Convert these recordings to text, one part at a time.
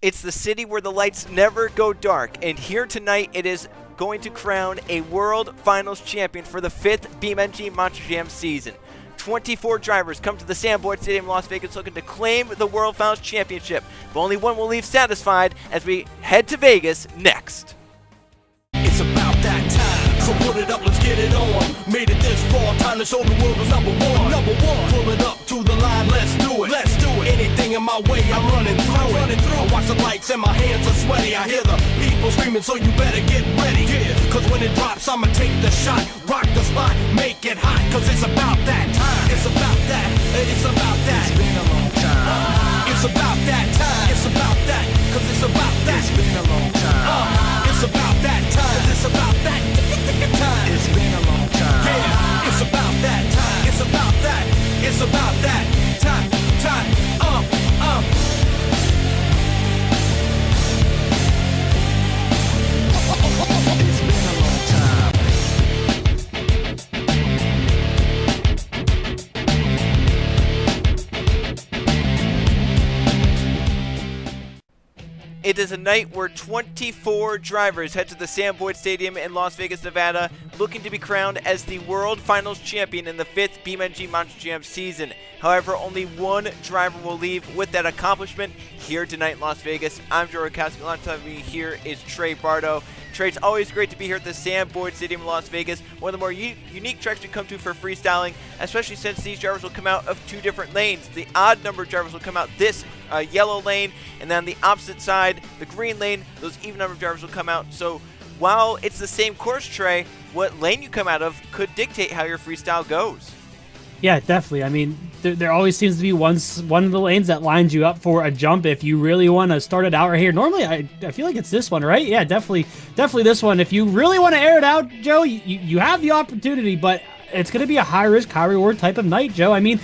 It's the city where the lights never go dark, and here tonight it is going to crown a World Finals champion for the 5th BeamNG Monster Jam season. 24 drivers come to the Sam Boyd Stadium in Las Vegas looking to claim the World Finals championship, but only one will leave satisfied as we head to Vegas next. It's about that time, so put it up, let's get it on. Made it this far, time to show the world who's number one. Number one, pull it up to the line, let's do it. Let's do it. Anything in my way, I'm running through it. I watch the lights and my hands are sweaty. I hear the people screaming, so you better get ready. Yeah, cause when it drops, I'ma take the shot, rock the spot, make it hot. Cause it's about that time. It's about that. It's about that. It's been a long time. It's about that time. It's about that. Cause it's about that. It's been a long time. It's about that time. It's about that time. It's been a long time. Yeah, it's about that time. It's about that. It's about that time. It's been a long time. It is a night where 24 drivers head to the Sam Boyd Stadium in Las Vegas, Nevada, looking to be crowned as the World Finals champion in the 5th BeamNG Monster Jam season. However, only one driver will leave with that accomplishment here tonight in Las Vegas. I'm Joe Rakowski. Alongside me here is Trey Bardo. Trey, it's always great to be here at the Sam Boyd Stadium in Las Vegas, one of the more unique tracks we come to for freestyling, especially since these drivers will come out of two different lanes. The odd number drivers will come out this yellow lane, and then on the opposite side, the green lane, those even number drivers will come out. So while it's the same course, Trey, what lane you come out of could dictate how your freestyle goes. Yeah, definitely. I mean, there always seems to be one of the lanes that lines you up for a jump if you really want to start it out right here. Normally, I feel like it's this one, right? Yeah, definitely this one. If you really want to air it out, Joe, you have the opportunity, but it's going to be a high-risk, high-reward type of night, Joe. I mean,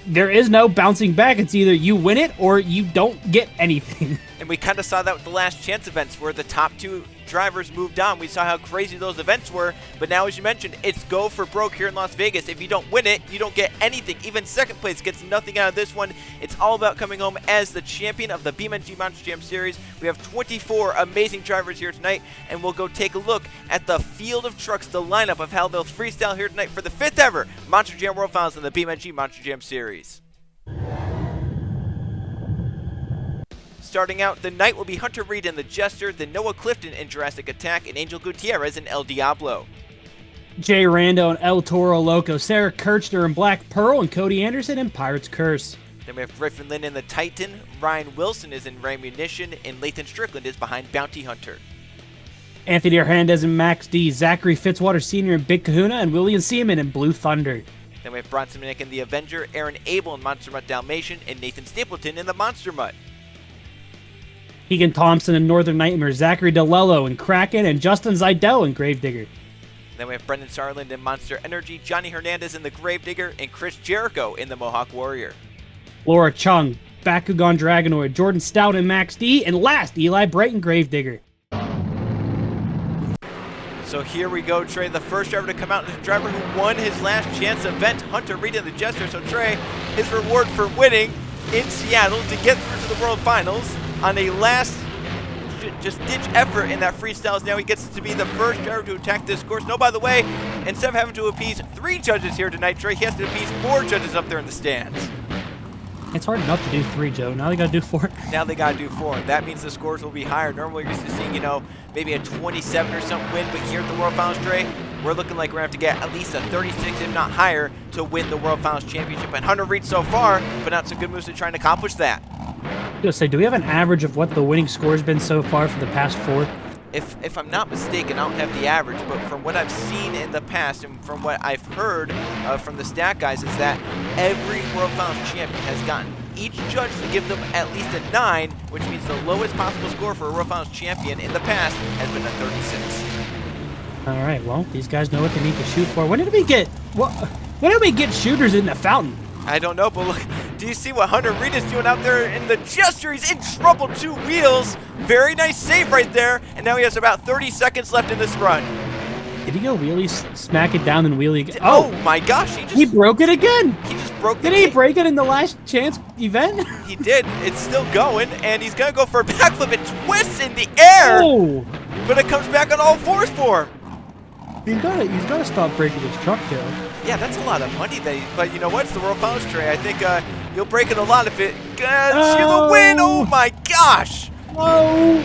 there is no bouncing back. It's either you win it or you don't get anything. And we kind of saw that with the last chance events where the top two drivers moved on. We saw how crazy those events were, but now, as you mentioned, it's go for broke here in Las Vegas. If you don't win it, you don't get anything. Even second place gets nothing out of this one. It's all about coming home as the champion of the BeamNG Monster Jam Series. We have 24 amazing drivers here tonight, and we'll go take a look at the field of trucks, the lineup of how they'll freestyle here tonight for the 5th ever Monster Jam World Finals in the BeamNG Monster Jam Series. Starting out, the night will be Hunter Reed in the Jester, then Noah Clifton in Jurassic Attack, and Angel Gutierrez in El Diablo. Jay Rando and El Toro Loco, Sarah Kirchner in Black Pearl, and Cody Anderson in Pirate's Curse. Then we have Griffin Lynn in the Titan, Ryan Wilson is in Ramunition, and Lathan Strickland is behind Bounty Hunter. Anthony Hernandez in Max D, Zachary Fitzwater Sr. in Big Kahuna, and William Seaman in Blue Thunder. Then we have Bronson Minnick in the Avenger, Aaron Abel in Monster Mutt Dalmatian, and Nathan Stapleton in the Monster Mutt. Keegan Thompson in Northern Nightmare, Zachary DeLello in Kraken, and Justin Zidell in Gravedigger. Then we have Brendan Sarland in Monster Energy, Johnny Hernandez in the Gravedigger, and Chris Jericho in the Mohawk Warrior. Laura Chung, Bakugan Dragonoid, Jordan Stout in Max D, and last, Eli Bright in Gravedigger. So here we go, Trey. The first driver to come out is the driver who won his last chance event, Hunter Reed in the Jester. So Trey, his reward for winning in Seattle to get through to the World Finals on a last just ditch effort in that freestyles. Now he gets to be the first driver to attack this course. No, by the way, instead of having to appease 3 judges here tonight, Trey, he has to appease 4 judges up there in the stands. It's hard enough to do 3, Joe. Now they got to do 4. Now they got to do 4. That means the scores will be higher. Normally, you're used to seeing, maybe a 27 or something win, but here at the World Finals, Trey, we're looking like we're going to have to get at least a 36, if not higher, to win the World Finals Championship. And Hunter Reed so far, but out some good moves to try and accomplish that. I was gonna say, do we have an average of what the winning score has been so far for the past 4? If I'm not mistaken, I don't have the average, but from what I've seen in the past and from what I've heard from the stat guys is that every World Finals champion has gotten each judge to give them at least a 9, which means the lowest possible score for a World Finals champion in the past has been a 36. All right, well, these guys know what they need to shoot for. When did we get shooters in the fountain? I don't know, but look, do you see what Hunter Reed is doing out there in the Jester? He's in trouble, 2 wheels. Very nice save right there, and now he has about 30 seconds left in this run. Did he go wheelie, smack it down, and wheelie again? Oh my gosh, he broke it again. He just broke the Did he break it in the last chance event? He did. It's still going, and he's going to go for a backflip. It twists in the air, Oh! but it comes back on all fours for him. He's gotta stop breaking his truck, Joe. Yeah, that's a lot of money. But you know what? It's the World Finals, Trey. I think you'll break it a lot if it gets you the win. Oh my gosh! Oh!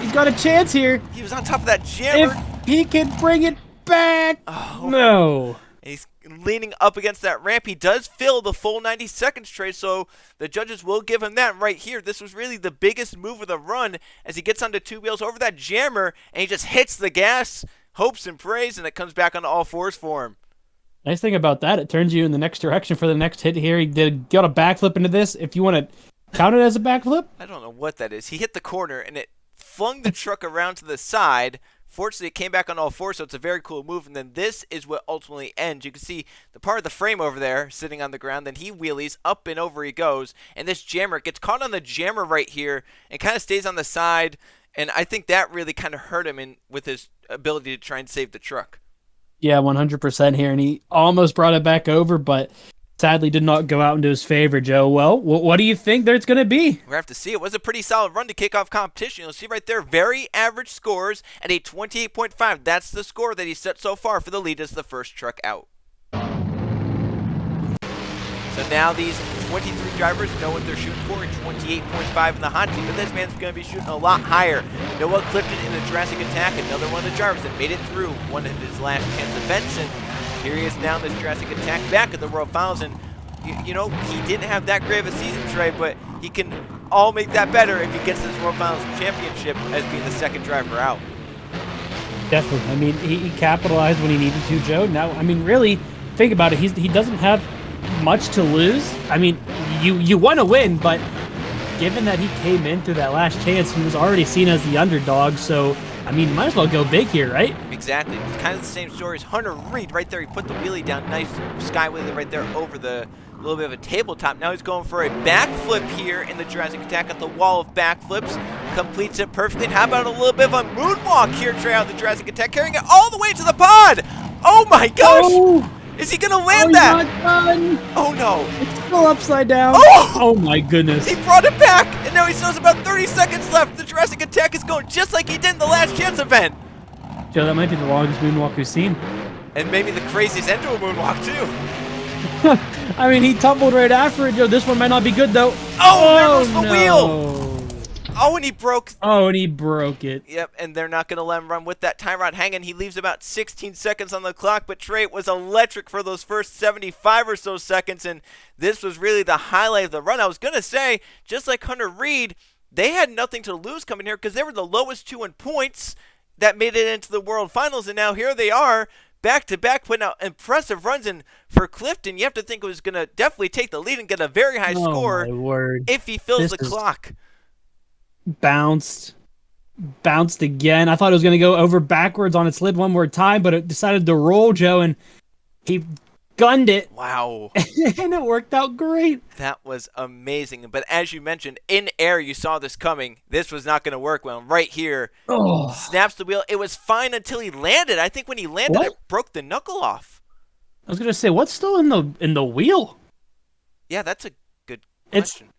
He's got a chance here. He was on top of that jammer. If he can bring it back. Oh. No. He's leaning up against that ramp. He does fill the full 90 seconds, Trey, so the judges will give him that right here. This was really the biggest move of the run as he gets onto two wheels over that jammer, and he just hits the gas, hopes and prays, and it comes back on all fours for him. Nice thing about that, it turns you in the next direction for the next hit here. He got a backflip into this. If you want to count it as a backflip. I don't know what that is. He hit the corner, and it flung the truck around to the side. Fortunately, it came back on all fours, so it's a very cool move. And then this is what ultimately ends. You can see the part of the frame over there sitting on the ground. Then he wheelies, up and over he goes. And this jammer gets caught on the jammer right here and kind of stays on the side. And I think that really kind of hurt him with his ability to try and save the truck. Yeah, 100% here. And he almost brought it back over, but sadly did not go out into his favor, Joe. Well, what do you think there's going to be? We're going to have to see. It was a pretty solid run to kick off competition. You'll see right there, very average scores at a 28.5. That's the score that he set so far for the lead as the first truck out. So now these 23 drivers know what they're shooting for at 28.5 in the hot seat, but this man's going to be shooting a lot higher. Noah Clifton in the Jurassic Attack, another one of the drivers that made it through one of his last chance events, and here he is now in this Jurassic Attack back at the World Finals, and you know, he didn't have that great of a season, Trey, but he can all make that better if he gets this World Finals championship as being the second driver out. Definitely. I mean, he capitalized when he needed to, Joe. Now, I mean, really, think about it. He doesn't have much to lose. I mean, you want to win, but given that he came in through that last chance, he was already seen as the underdog, so I mean, might as well go big here, right? Exactly. It's kind of the same story as Hunter Reed right there. He put the wheelie down, nice sky wheelie right there over the little bit of a tabletop. Now he's going for a backflip here in the Jurassic Attack at the wall of backflips. Completes it perfectly. And how about a little bit of a moonwalk here, Trey, out of the Jurassic Attack, carrying it all the way to the pod. Oh my gosh! Oh! Is he gonna land that? He's not done. Oh no! It's still upside down. Oh! My goodness! He brought it back, and now he still has about 30 seconds left. The Jurassic Attack is going just like he did in the last chance event. Joe, that might be the longest moonwalk we've seen. And maybe the craziest end to a moonwalk too. I mean, he tumbled right after it, Joe. This one might not be good though. Oh, there goes the no. wheel. Oh, and he broke. Oh, and he broke it. Yep, and they're not going to let him run with that tie rod hanging. He leaves about 16 seconds on the clock, but Trey was electric for those first 75 or so seconds, and this was really the highlight of the run. I was going to say, just like Hunter Reed, they had nothing to lose coming here because they were the lowest two in points that made it into the World Finals, and now here they are, back-to-back, putting out impressive runs. And for Clifton, you have to think it was going to definitely take the lead and get a very high score my word. if he fills This the is clock. Bounced again. I thought it was going to go over backwards on its lid one more time, but it decided to roll, Joe, and he gunned it. Wow. And it worked out great. That was amazing. But as you mentioned, in air, you saw this coming. This was not going to work well. Right here, snaps the wheel. It was fine until he landed. I think when he landed, it broke the knuckle off. I was going to say, what's still in the wheel? Yeah, that's a good question.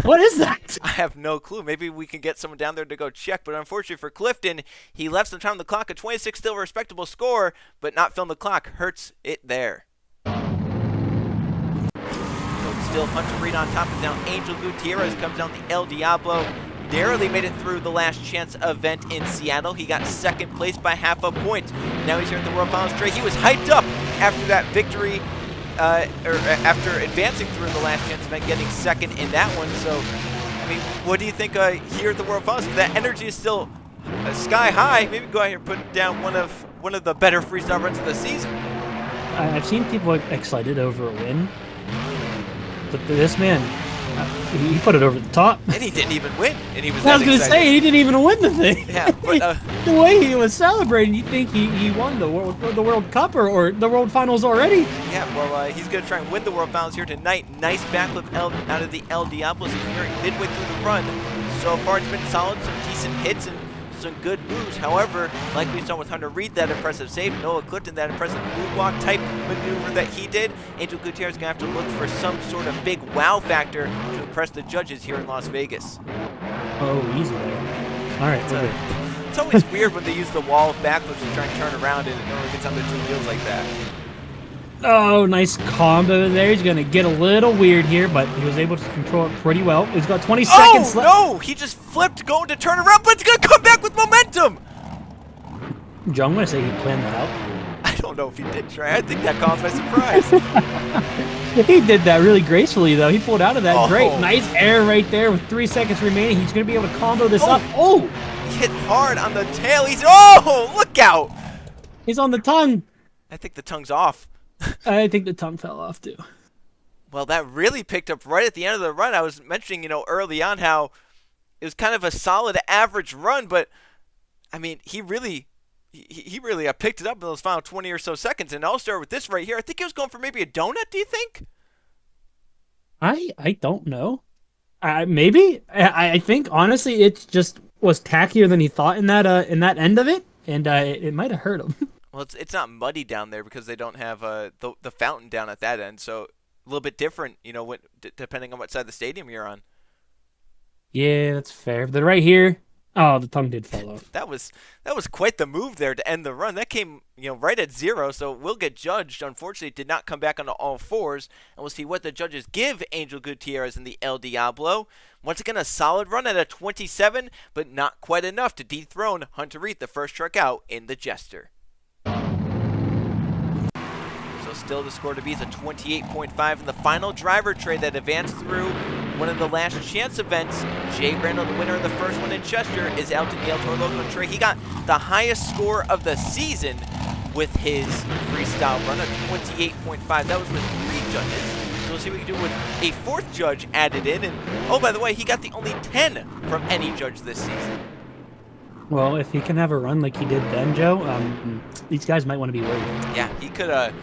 What is that? I have no clue. Maybe we can get someone down there to go check. But unfortunately for Clifton, he left some time on the clock. A 26, still a respectable score, but not filling the clock hurts it there. So it's still Hunter Reed on top. Is now Angel Gutierrez comes down the El Diablo. Narrowly made it through the last chance event in Seattle. He got second place by half a point. Now he's here at the World Finals. Trey, he was hyped up after that victory. Or after advancing through the last chance event, getting second in that one. So, I mean, what do you think here at the World Finals? If that energy is still sky high, maybe go out here and put down one of the better freestyle runs of the season. I've seen people excited over a win, but this man, he put it over the top. And he didn't even win, and he was. I was going to say he didn't even win the thing. Yeah, but the way he was celebrating, you think he won the World Cup or the World Finals already? Yeah, well, he's going to try and win the World Finals here tonight. Nice backflip out of the El Diablo. He's here midway through the run. So far, it's been solid, some decent hits and some good moves. However, like we saw with Hunter Reed, that impressive save, Noah Clifton, that impressive moonwalk type maneuver that he did, Angel Gutierrez is going to have to look for some sort of big wow factor to impress the judges here in Las Vegas. Oh, easy there. All right, It's always weird when they use the wall of backflips to try and turn around and it normally gets on the two wheels like that. Oh, nice combo there. He's going to get a little weird here, but he was able to control it pretty well. He's got 20 seconds left. Oh, no! He just flipped going to turn around, but it's going to come back with momentum! Joe, I'm going to say he planned that out. I don't know if he did, Trey. I think that caught by surprise. He did that really gracefully, though. He pulled out of that. Oh. Great. Nice air right there with 3 seconds remaining. He's going to be able to combo this up. Oh! He hit hard on the tail. Oh, look out! He's on the tongue. I think the tongue's off. I think the tongue fell off, too. Well, that really picked up right at the end of the run. I was mentioning, early on how it was kind of a solid average run, but, I mean, he really picked it up in those final 20 or so seconds. And I'll start with this right here. I think he was going for maybe a donut, do you think? I don't know. Maybe. I think, honestly, it just was tackier than he thought in that end of it, and it might have hurt him. Well, it's not muddy down there because they don't have the fountain down at that end, so a little bit different, depending on what side of the stadium you're on. Yeah, that's fair. But right here, oh, the tongue did fall off. That was quite the move there to end the run. That came right at 0, so will get judged. Unfortunately, it did not come back onto all fours, and we'll see what the judges give Angel Gutierrez in the El Diablo. Once again, a solid run at a 27, but not quite enough to dethrone Hunter Reed, the first truck out in the Jester. So still the score to be is a 28.5 in the final driver trade that advanced through one of the last chance events. Jay Randall, the winner of the first one in Chester, is out in the El Toro Loco trade. He got the highest score of the season with his freestyle run of 28.5. That was with 3 judges. So we'll see what we can do with a 4th judge added in. And oh, by the way, he got the only 10 from any judge this season. Well, if he can have a run like he did then, Joe, these guys might want to be worried. Yeah, he could,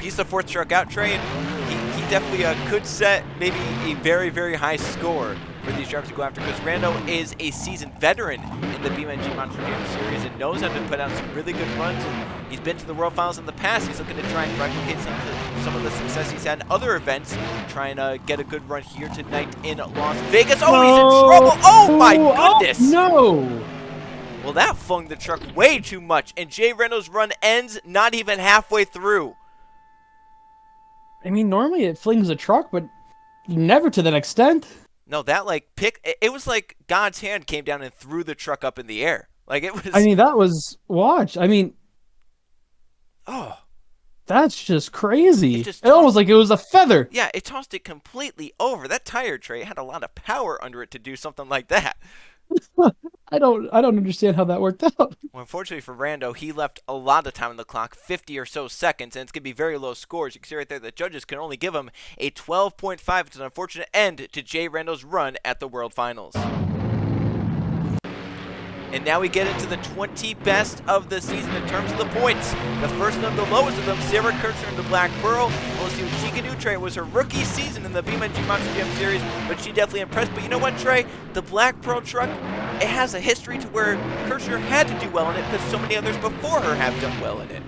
he's the 4th truck out, Trey, and he definitely could set maybe a very, very high score for these drivers to go after, because Rando is a seasoned veteran in the BeamNG Monster Jam Series and knows how to put out some really good runs, and he's been to the World Finals in the past. He's looking to try and replicate some of the success he's had in other events, trying to get a good run here tonight in Las Vegas. Oh, he's in trouble! Oh, my goodness! No! Well, that flung the truck way too much, and Jay Rendo's run ends not even halfway through. I mean, normally it flings a truck, but never to that extent. No, that it was like God's hand came down and threw the truck up in the air. Like it was. I mean, that was watch. I mean, oh, that's just crazy. It almost like it was a feather. Yeah, it tossed it completely over. That tire tray had a lot of power under it to do something like that. I don't understand how that worked out. Well, unfortunately for Rando, he left a lot of time on the clock, 50 or so seconds, and it's going to be very low scores. You can see right there the judges can only give him a 12.5. It's an unfortunate end to Jay Rando's run at the World Finals. And now we get into the 20 best of the season in terms of the points. The first and the lowest of them, Sarah Kirchner in the Black Pearl. We'll see what she can do, Trey. It was her rookie season in the BeamNG Monster Jam Series, but she definitely impressed. But you know what, Trey? The Black Pearl truck, it has a history to where Kirchner had to do well in it because so many others before her have done well in it.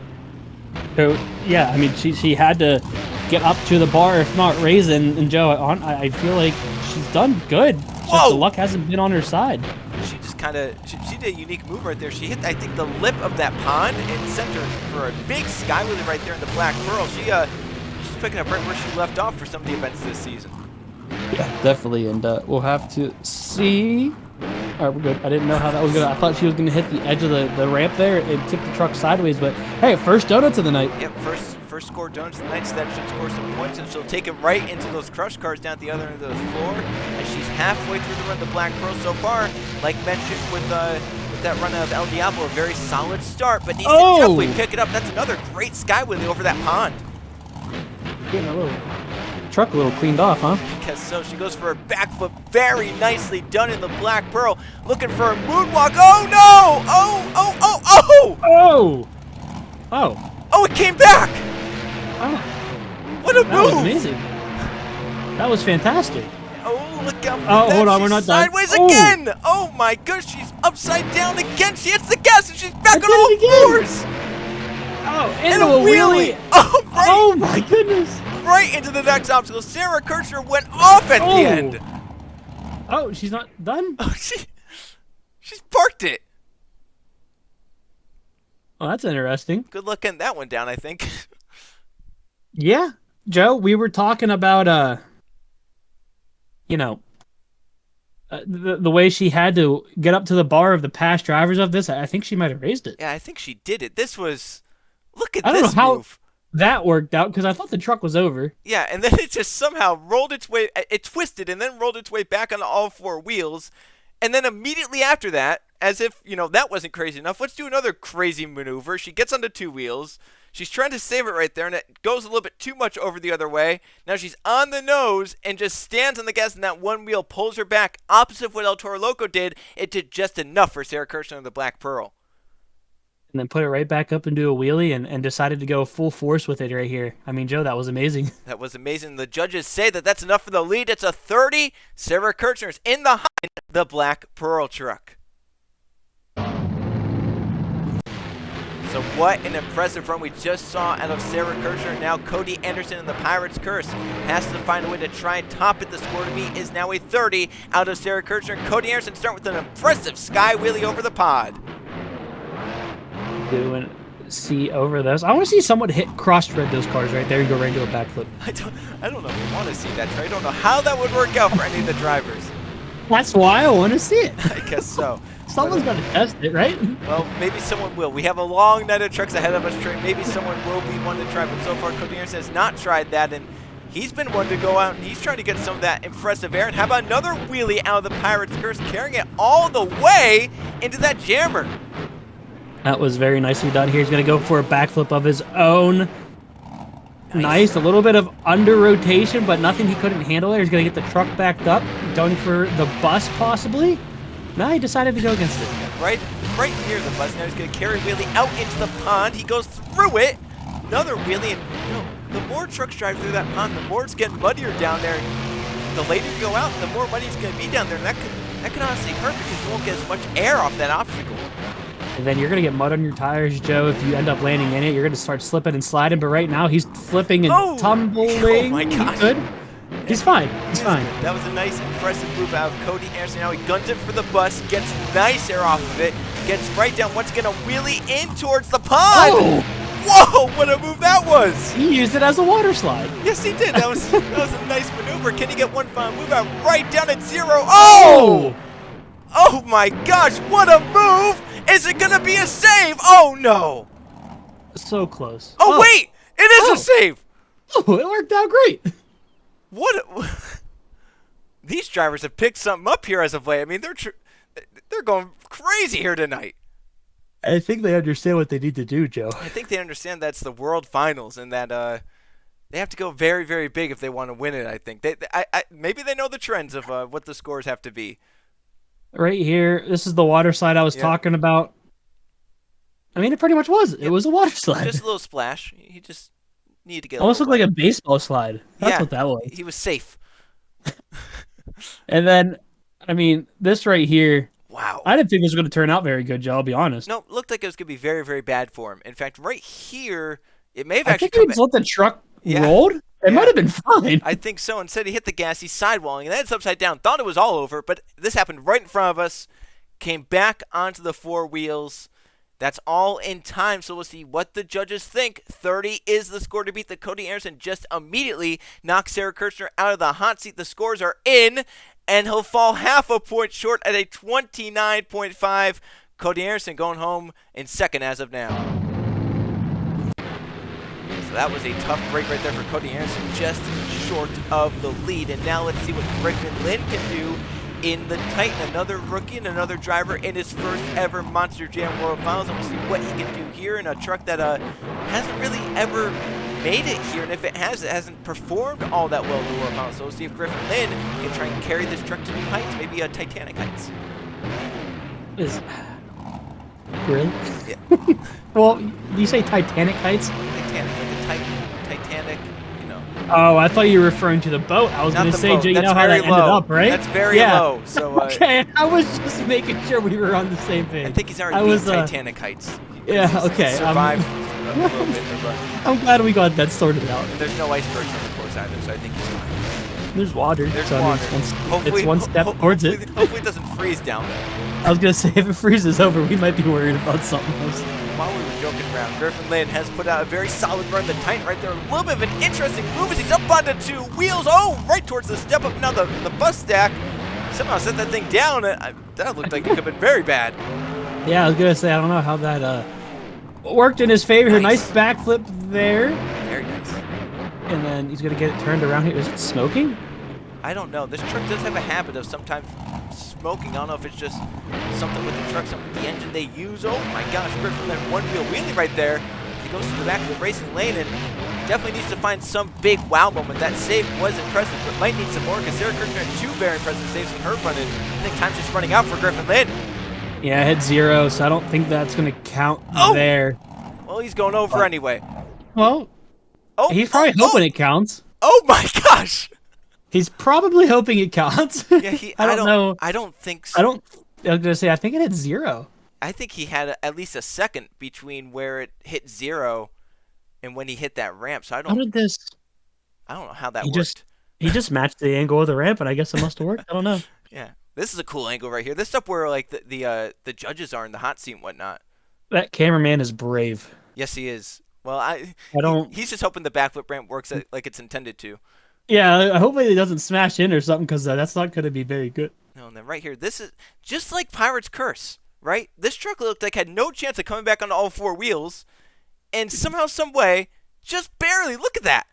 So, yeah, I mean, she had to get up to the bar, if not raise it. And Joe, I feel like she's done good. Just the luck hasn't been on her side. She just kind of, she did a unique move right there. She hit, I think, the lip of that pond and sent her for a big sky wheelie right there in the Black Pearl. She's picking up right where she left off for some of the events this season. Yeah, definitely, and we'll have to see. All right, we're good. I didn't know how that was going to... I thought she was going to hit the edge of the ramp there and tip the truck sideways, but hey, first donuts of the night. Yep, first score donuts of the night, so that should score some points, and she'll take it right into those crush cars down at the other end of the floor, and she's halfway through the run of the Black Pearl so far. Like mentioned with that run of El Diablo, a very solid start, but needs to definitely pick it up. That's another great sky wheelie over that pond. Getting a little... truck a little cleaned off, huh? Because so she goes for a backflip, very nicely done in the Black Pearl, looking for a moonwalk. Oh no! Oh, it came back! Oh, what a move! That was amazing. That was fantastic. Oh, look out for Oh, that. hold on, She's we're not done. sideways Oh. again. Oh my gosh, she's upside down again. She hits the gas and she's back I on all did it again. fours. Oh, And into a wheelie. Oh, right, Oh my goodness. right into the next obstacle. Sarah Kirchner went off at the Oh. end. Oh, she's not done? Oh, she's parked it. Oh, that's interesting. Good luck getting that one down, I think. Yeah. Joe, we were talking about, you know, the way she had to get up to the bar of the past drivers of this. I think she might have raised it. Yeah, I think she did it. This was, look at I don't this know how move. that worked out because I thought the truck was over. Yeah, and then it just somehow rolled its way, it twisted and then rolled its way back on all four wheels. And then immediately after that, as if, that wasn't crazy enough, let's do another crazy maneuver. She gets onto two wheels. She's trying to save it right there, and it goes a little bit too much over the other way. Now she's on the nose and just stands on the gas, and that one wheel pulls her back. Opposite of what El Toro Loco did, it did just enough for Sarah Kirchner and the Black Pearl. And then put it right back up into a wheelie and decided to go full force with it right here. I mean, Joe, that was amazing. That was amazing. The judges say that that's enough for the lead. It's a 30. Sarah Kirchner's in behind the Black Pearl truck. So what an impressive run we just saw out of Sarah Kirchner. Now Cody Anderson and the Pirates Curse has to find a way to try and top it. The score to beat is now a 30 out of Sarah Kirchner. Cody Anderson start with an impressive sky wheelie over the pod. Doing see over those. I want to see someone cross-thread those cars right there and go right into a backflip. I don't know if we want to see that. I don't know how that would work out for any of the drivers. That's why I want to see it. I guess so. Someone's got to test it, right? Well, maybe someone will. We have a long night of trucks ahead of us. Maybe someone will be one to try, but so far Cody Anderson has not tried that, and he's been one to go out, and he's trying to get some of that impressive air. And how about another wheelie out of the Pirates Curse, carrying it all the way into that jammer. That was very nicely done here. He's going to go for a backflip of his own. Nice. A little bit of under rotation, but nothing he couldn't handle there. He's going to get the truck backed up, going for the bus possibly. No, he decided to go against it. Right near the bus. Now he's going to carry wheelie out into the pond. He goes through it. Another wheelie. And the more trucks drive through that pond, the more it's getting muddier down there. The later you go out, the more muddy it's going to be down there. And that could honestly hurt because you won't get as much air off that obstacle. And then you're going to get mud on your tires, Joe. If you end up landing in it, you're going to start slipping and sliding. But right now, he's flipping and tumbling. Oh, my gosh. He's good. He's fine. He's fine. That was a nice, impressive move out of Cody Anderson. Now he guns it for the bus, gets nice air off of it, gets right down. Once again, a wheelie in towards the pond. Oh! Whoa, what a move that was. He used it as a water slide. Yes, he did. That was a nice maneuver. Can he get one final move out right down at zero? Oh! Oh my gosh, what a move! Is it gonna be a save? Oh no! So close. Oh, wait! It is a save! Oh, it worked out great. These drivers have picked something up here as of late. I mean, they're going crazy here tonight. I think they understand what they need to do, Joe. I think they understand that's the World Finals and that they have to go very, very big if they want to win it. I think maybe they know the trends of what the scores have to be. Right here, this is the water slide I was talking about. I mean, it pretty much was. It was a water slide. Just a little splash. He just needed to get. Almost looked like a baseball slide. That's what that was. He was safe. And then, I mean, this right here. Wow. I didn't think this was going to turn out very good, Joe. I'll be honest. No, it looked like it was going to be very, very bad for him. In fact, right here, it may have I actually think he let the truck rolled. It might have been fine. I think so. Instead, he hit the gas. He's sidewalling, and then it's upside down. Thought it was all over, but this happened right in front of us. Came back onto the four wheels. That's all in time, so we'll see what the judges think. 30 is the score to beat. The Cody Anderson just immediately knocks Sarah Kirchner out of the hot seat. The scores are in, and he'll fall half a point short at a 29.5. Cody Anderson going home in second as of now. So that was a tough break right there for Cody Anderson, just short of the lead. And now let's see what Griffin Lynn can do in the Titan. Another rookie and another driver in his first ever Monster Jam World Finals. And we'll see what he can do here in a truck that hasn't really ever made it here. And if it has, it hasn't performed all that well in the World Finals. So we'll see if Griffin Lynn can try and carry this truck to new heights, maybe a Titanic heights. Really? Yeah. Well, you say Titanic heights? Titanic, like a Titanic, Oh, I thought you were referring to the boat. I was Not going the to say, boat. Joe, you That's know how that very ended low. up, right? That's very Yeah. low. So Okay, I was just making sure we were on the same page. I think he's already I beat was, Titanic heights. yeah, He's okay, survived a little bit, but I'm glad we got that sorted out. there's no icebergs on the course either, so I think he's fine. There's water. There's so I mean, water. it's one step towards it. Hopefully it doesn't freeze down there. I was gonna say if it freezes over, we might be worried about something else. While we were joking around, Griffin Lynn has put out a very solid run. The Titan right there, a little bit of an interesting move as he's up onto 2 wheels. Oh, right towards the step up. Now the bus stack somehow set that thing down. That looked like it could have been very bad. Yeah, I was gonna say I don't know how that worked in his favor. here. Nice backflip there, Very nice. and then he's gonna get it turned around here. Is it smoking? I don't know. This truck does have a habit of sometimes smoking. I don't know if it's just something with the truck, something with the engine they use. Oh my gosh, Griffin that one-wheel wheelie right there. He goes to the back of the racing lane and definitely needs to find some big wow moment. That save was impressive, but might need some more because Sarah Kirchner had 2 very impressive saves in her run, and I think time's just running out for Griffin Lynn. Yeah, I hit 0, so I don't think that's gonna count there. Well, he's going over anyway. Well, Oh, he's probably hoping it counts. Oh my gosh! He's probably hoping it counts. Yeah, I don't know. I don't think so. I was gonna say I think it hit 0. I think he had at least a second between where it hit 0 and when he hit that ramp. So I How don't did this? know how that He worked. he just matched the angle of the ramp, and I guess it must have worked. I don't know. Yeah, this is a cool angle right here. This is up where like the judges are in the hot seat and whatnot. That cameraman is brave. Yes, he is. Well, I don't. He's just hoping the backflip ramp works like it's intended to. Yeah, hopefully it doesn't smash in or something, because that's not going to be very good. No, and then right here, this is just like Pirate's Curse, right? This truck looked like had no chance of coming back on all 4 wheels, and somehow, some way, just barely. Look at that.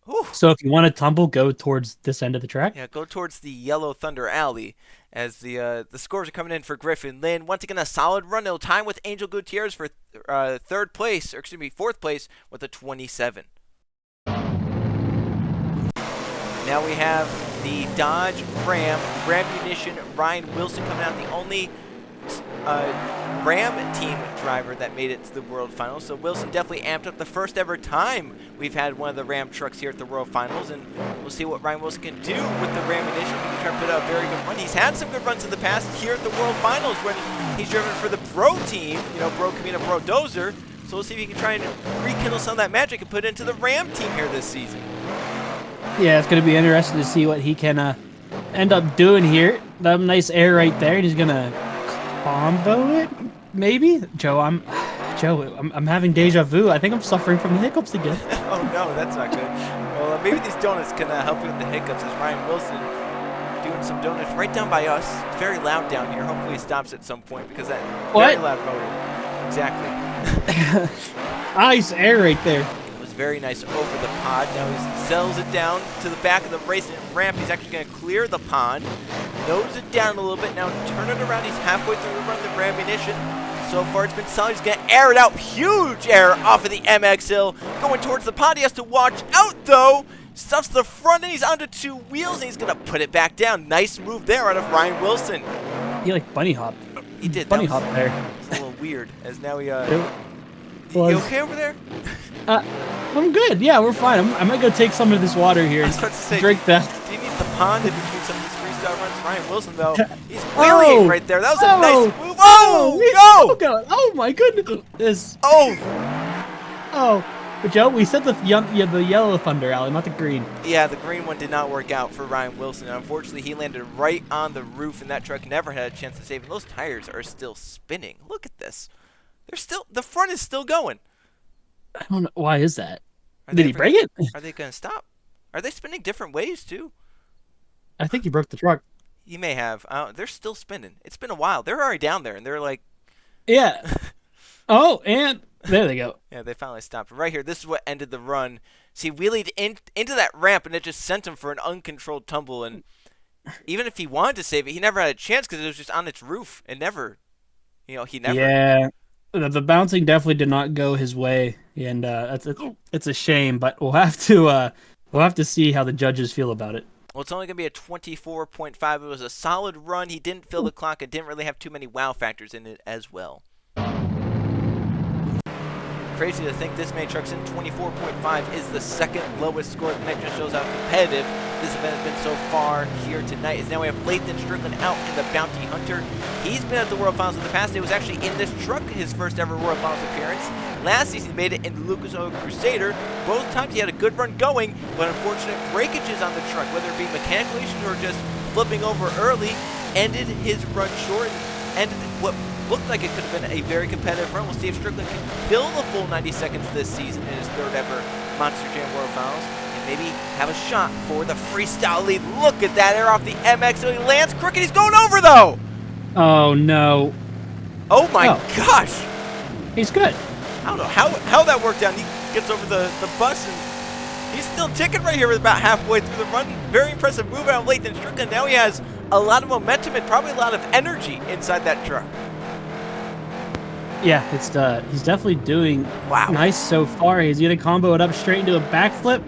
Ooh. So if you want to tumble, go towards this end of the track. Yeah, go towards the Yellow Thunder Alley as the scores are coming in for Griffin Lynn. Once again, a solid run. It'll time with Angel Gutierrez for 4th place with a 27. Now we have the Dodge Ram Munition, Ryan Wilson coming out, the only Ram team driver that made it to the World Finals. So Wilson definitely amped up the first ever time we've had one of the Ram trucks here at the World Finals, and we'll see what Ryan Wilson can do with the Ram Munition. He can try to put out a very good run. He's had some good runs in the past here at the World Finals when he's driven for the Bro team, Bro Camino, Bro Dozer. So we'll see if he can try and rekindle some of that magic and put it into the Ram team here this season. Yeah, it's going to be interesting to see what he can end up doing here. That nice air right there, and he's going to combo it, maybe? Joe, I'm having deja vu. I think I'm suffering from the hiccups again. Oh no, that's not good. Well, maybe these donuts can help you with the hiccups as Ryan Wilson doing some donuts right down by us. It's very loud down here. Hopefully he stops at some point because that very loud motor. Exactly. Nice air right there. Very nice over the pod. Now he settles it down to the back of the racing ramp. He's actually going to clear the pond, nose it down a little bit. Now turn it around. He's halfway through the run, the Ram Munition. So far it's been solid. He's going to air it out. Huge air off of the MX Hill. Going towards the pond. He has to watch out though. Stuffs the front and he's onto 2 wheels and he's going to put it back down. Nice move there out of Ryan Wilson. He like bunny hop. He did. Bunny hop there. It's a little weird as now he was. You okay over there? I'm good. Yeah, we're fine. I might go take some of this water here and drink that. Do you need the pond in between some of these freestyle runs? Ryan Wilson, though, he's wheeling right there. That was a nice move. Oh, no! Oh, my goodness. Oh! But Joe, we said the Yellow Thunder Alley, not the green. Yeah, the green one did not work out for Ryan Wilson. And unfortunately, he landed right on the roof, and that truck never had a chance to save. And those tires are still spinning. Look at this. The front is still going. I don't know. Why is that? Did he break it? Are they going to stop? Are they spinning different ways, too? I think he broke the truck. He may have. They're still spinning. It's been a while. They're already down there, and they're like... Yeah. Oh, and there they go. Yeah, they finally stopped. Right here, this is what ended the run. See, wheelied into that ramp, and it just sent him for an uncontrolled tumble. And even if he wanted to save it, he never had a chance because it was just on its roof. It never... he never... Yeah. The bouncing definitely did not go his way, and it's a shame. But we'll have to see how the judges feel about it. Well, it's only gonna be a 24.5. It was a solid run. He didn't fill the clock. It didn't really have too many wow factors in it as well. crazy to think this many trucks in 24.5 is the second lowest score. That just shows how competitive this event has been so far here tonight. As now we have Lathan Strickland out in the Bounty Hunter. He's been at the World Finals in the past. It was actually in this truck his first ever World Finals appearance. Last season he made it in the Lucas Oil Crusader. Both times he had a good run going, but unfortunate breakages on the truck, whether it be mechanical issues or just flipping over early, ended his run short and ended what looked like it could have been a very competitive run. We'll see if Strickland can fill the full 90 seconds this season in his third ever Monster Jam World Finals and maybe have a shot for the freestyle lead. Look at that air off the MX. So he lands crooked. He's going over though. Oh no. Oh my gosh. He's good. I don't know how that worked out. He gets over the bus and he's still ticking right here with about halfway through the run. Very impressive move out of Lathan Strickland. Now he has a lot of momentum and probably a lot of energy inside that truck. Yeah, it's he's definitely doing nice so far. He's gonna combo it up straight into a backflip.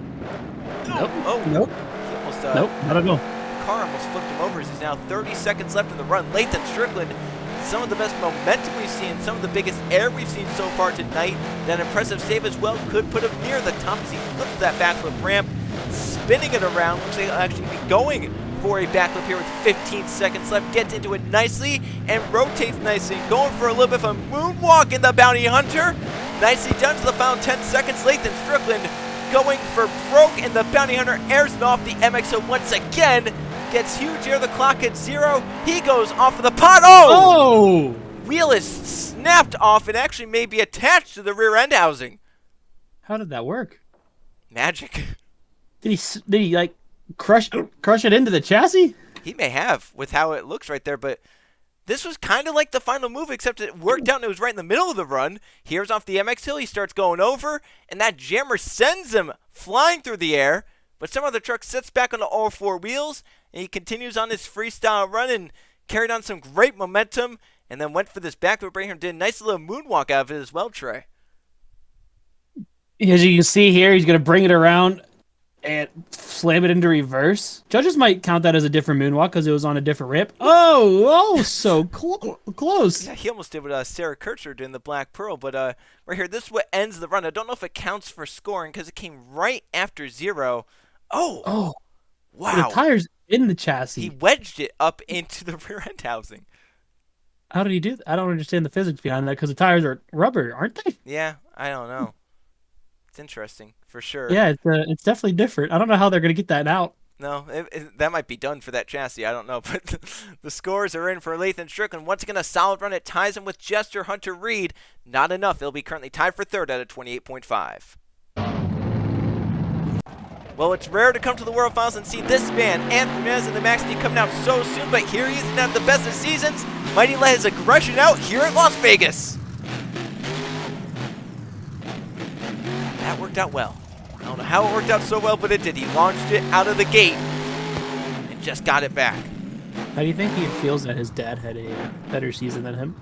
Nope. Oh. Nope. He almost, nope. Not at all. Car almost flipped him over. He's now 30 seconds left in the run. Lathan Strickland, some of the best momentum we've seen, some of the biggest air we've seen so far tonight. That impressive save as well could put him near the top as he flips that backflip ramp, spinning it around. Looks like he'll actually be going for a backflip here with 15 seconds left. Gets into it nicely and rotates nicely. Going for a little bit of a moonwalk in the Bounty Hunter. Nicely done to the final 10 seconds. Lathan Strickland going for broke, and the Bounty Hunter airs it off the MXO once again. Gets huge air. The clock at 0. He goes off of the pot. Oh! Wheel is snapped off and actually may be attached to the rear end housing. How did that work? Magic. Did he like crush it into the chassis? He may have with how it looks right there, but this was kind of like the final move, except it worked out and it was right in the middle of the run. Here's off the MX hill. He starts going over, and that jammer sends him flying through the air. But some other truck sits back on all 4 wheels, and he continues on his freestyle run and carried on some great momentum, and then went for this backflip right here and did a nice little moonwalk out of it as well, Trey. As you can see here, he's going to bring it around and slam it into reverse. Judges might count that as a different moonwalk because it was on a different rip. Oh, so close. Yeah, he almost did what Sarah Kircher did in the Black Pearl, but right here, this is what ends the run. I don't know if it counts for scoring because it came right after 0. Oh, wow. The tire's in the chassis. He wedged it up into the rear end housing. How did he do that? I don't understand the physics behind that because the tires are rubber, aren't they? Yeah, I don't know. It's interesting, for sure. Yeah, it's definitely different. I don't know how they're going to get that out. No, that might be done for that chassis. I don't know. But the scores are in for Lathan Strickland. Once again, a solid run. It ties him with Jester Hunter Reed. Not enough. He'll be currently tied for third at a 28.5. Well, it's rare to come to the World Finals and see this man, Anthony Nez, in the Max D coming out so soon, but here he is and at the best of seasons. Mighty let his aggression out here at Las Vegas. That worked out well. I don't know how it worked out so well, but it did. He launched it out of the gate and just got it back. How do you think he feels that his dad had a better season than him?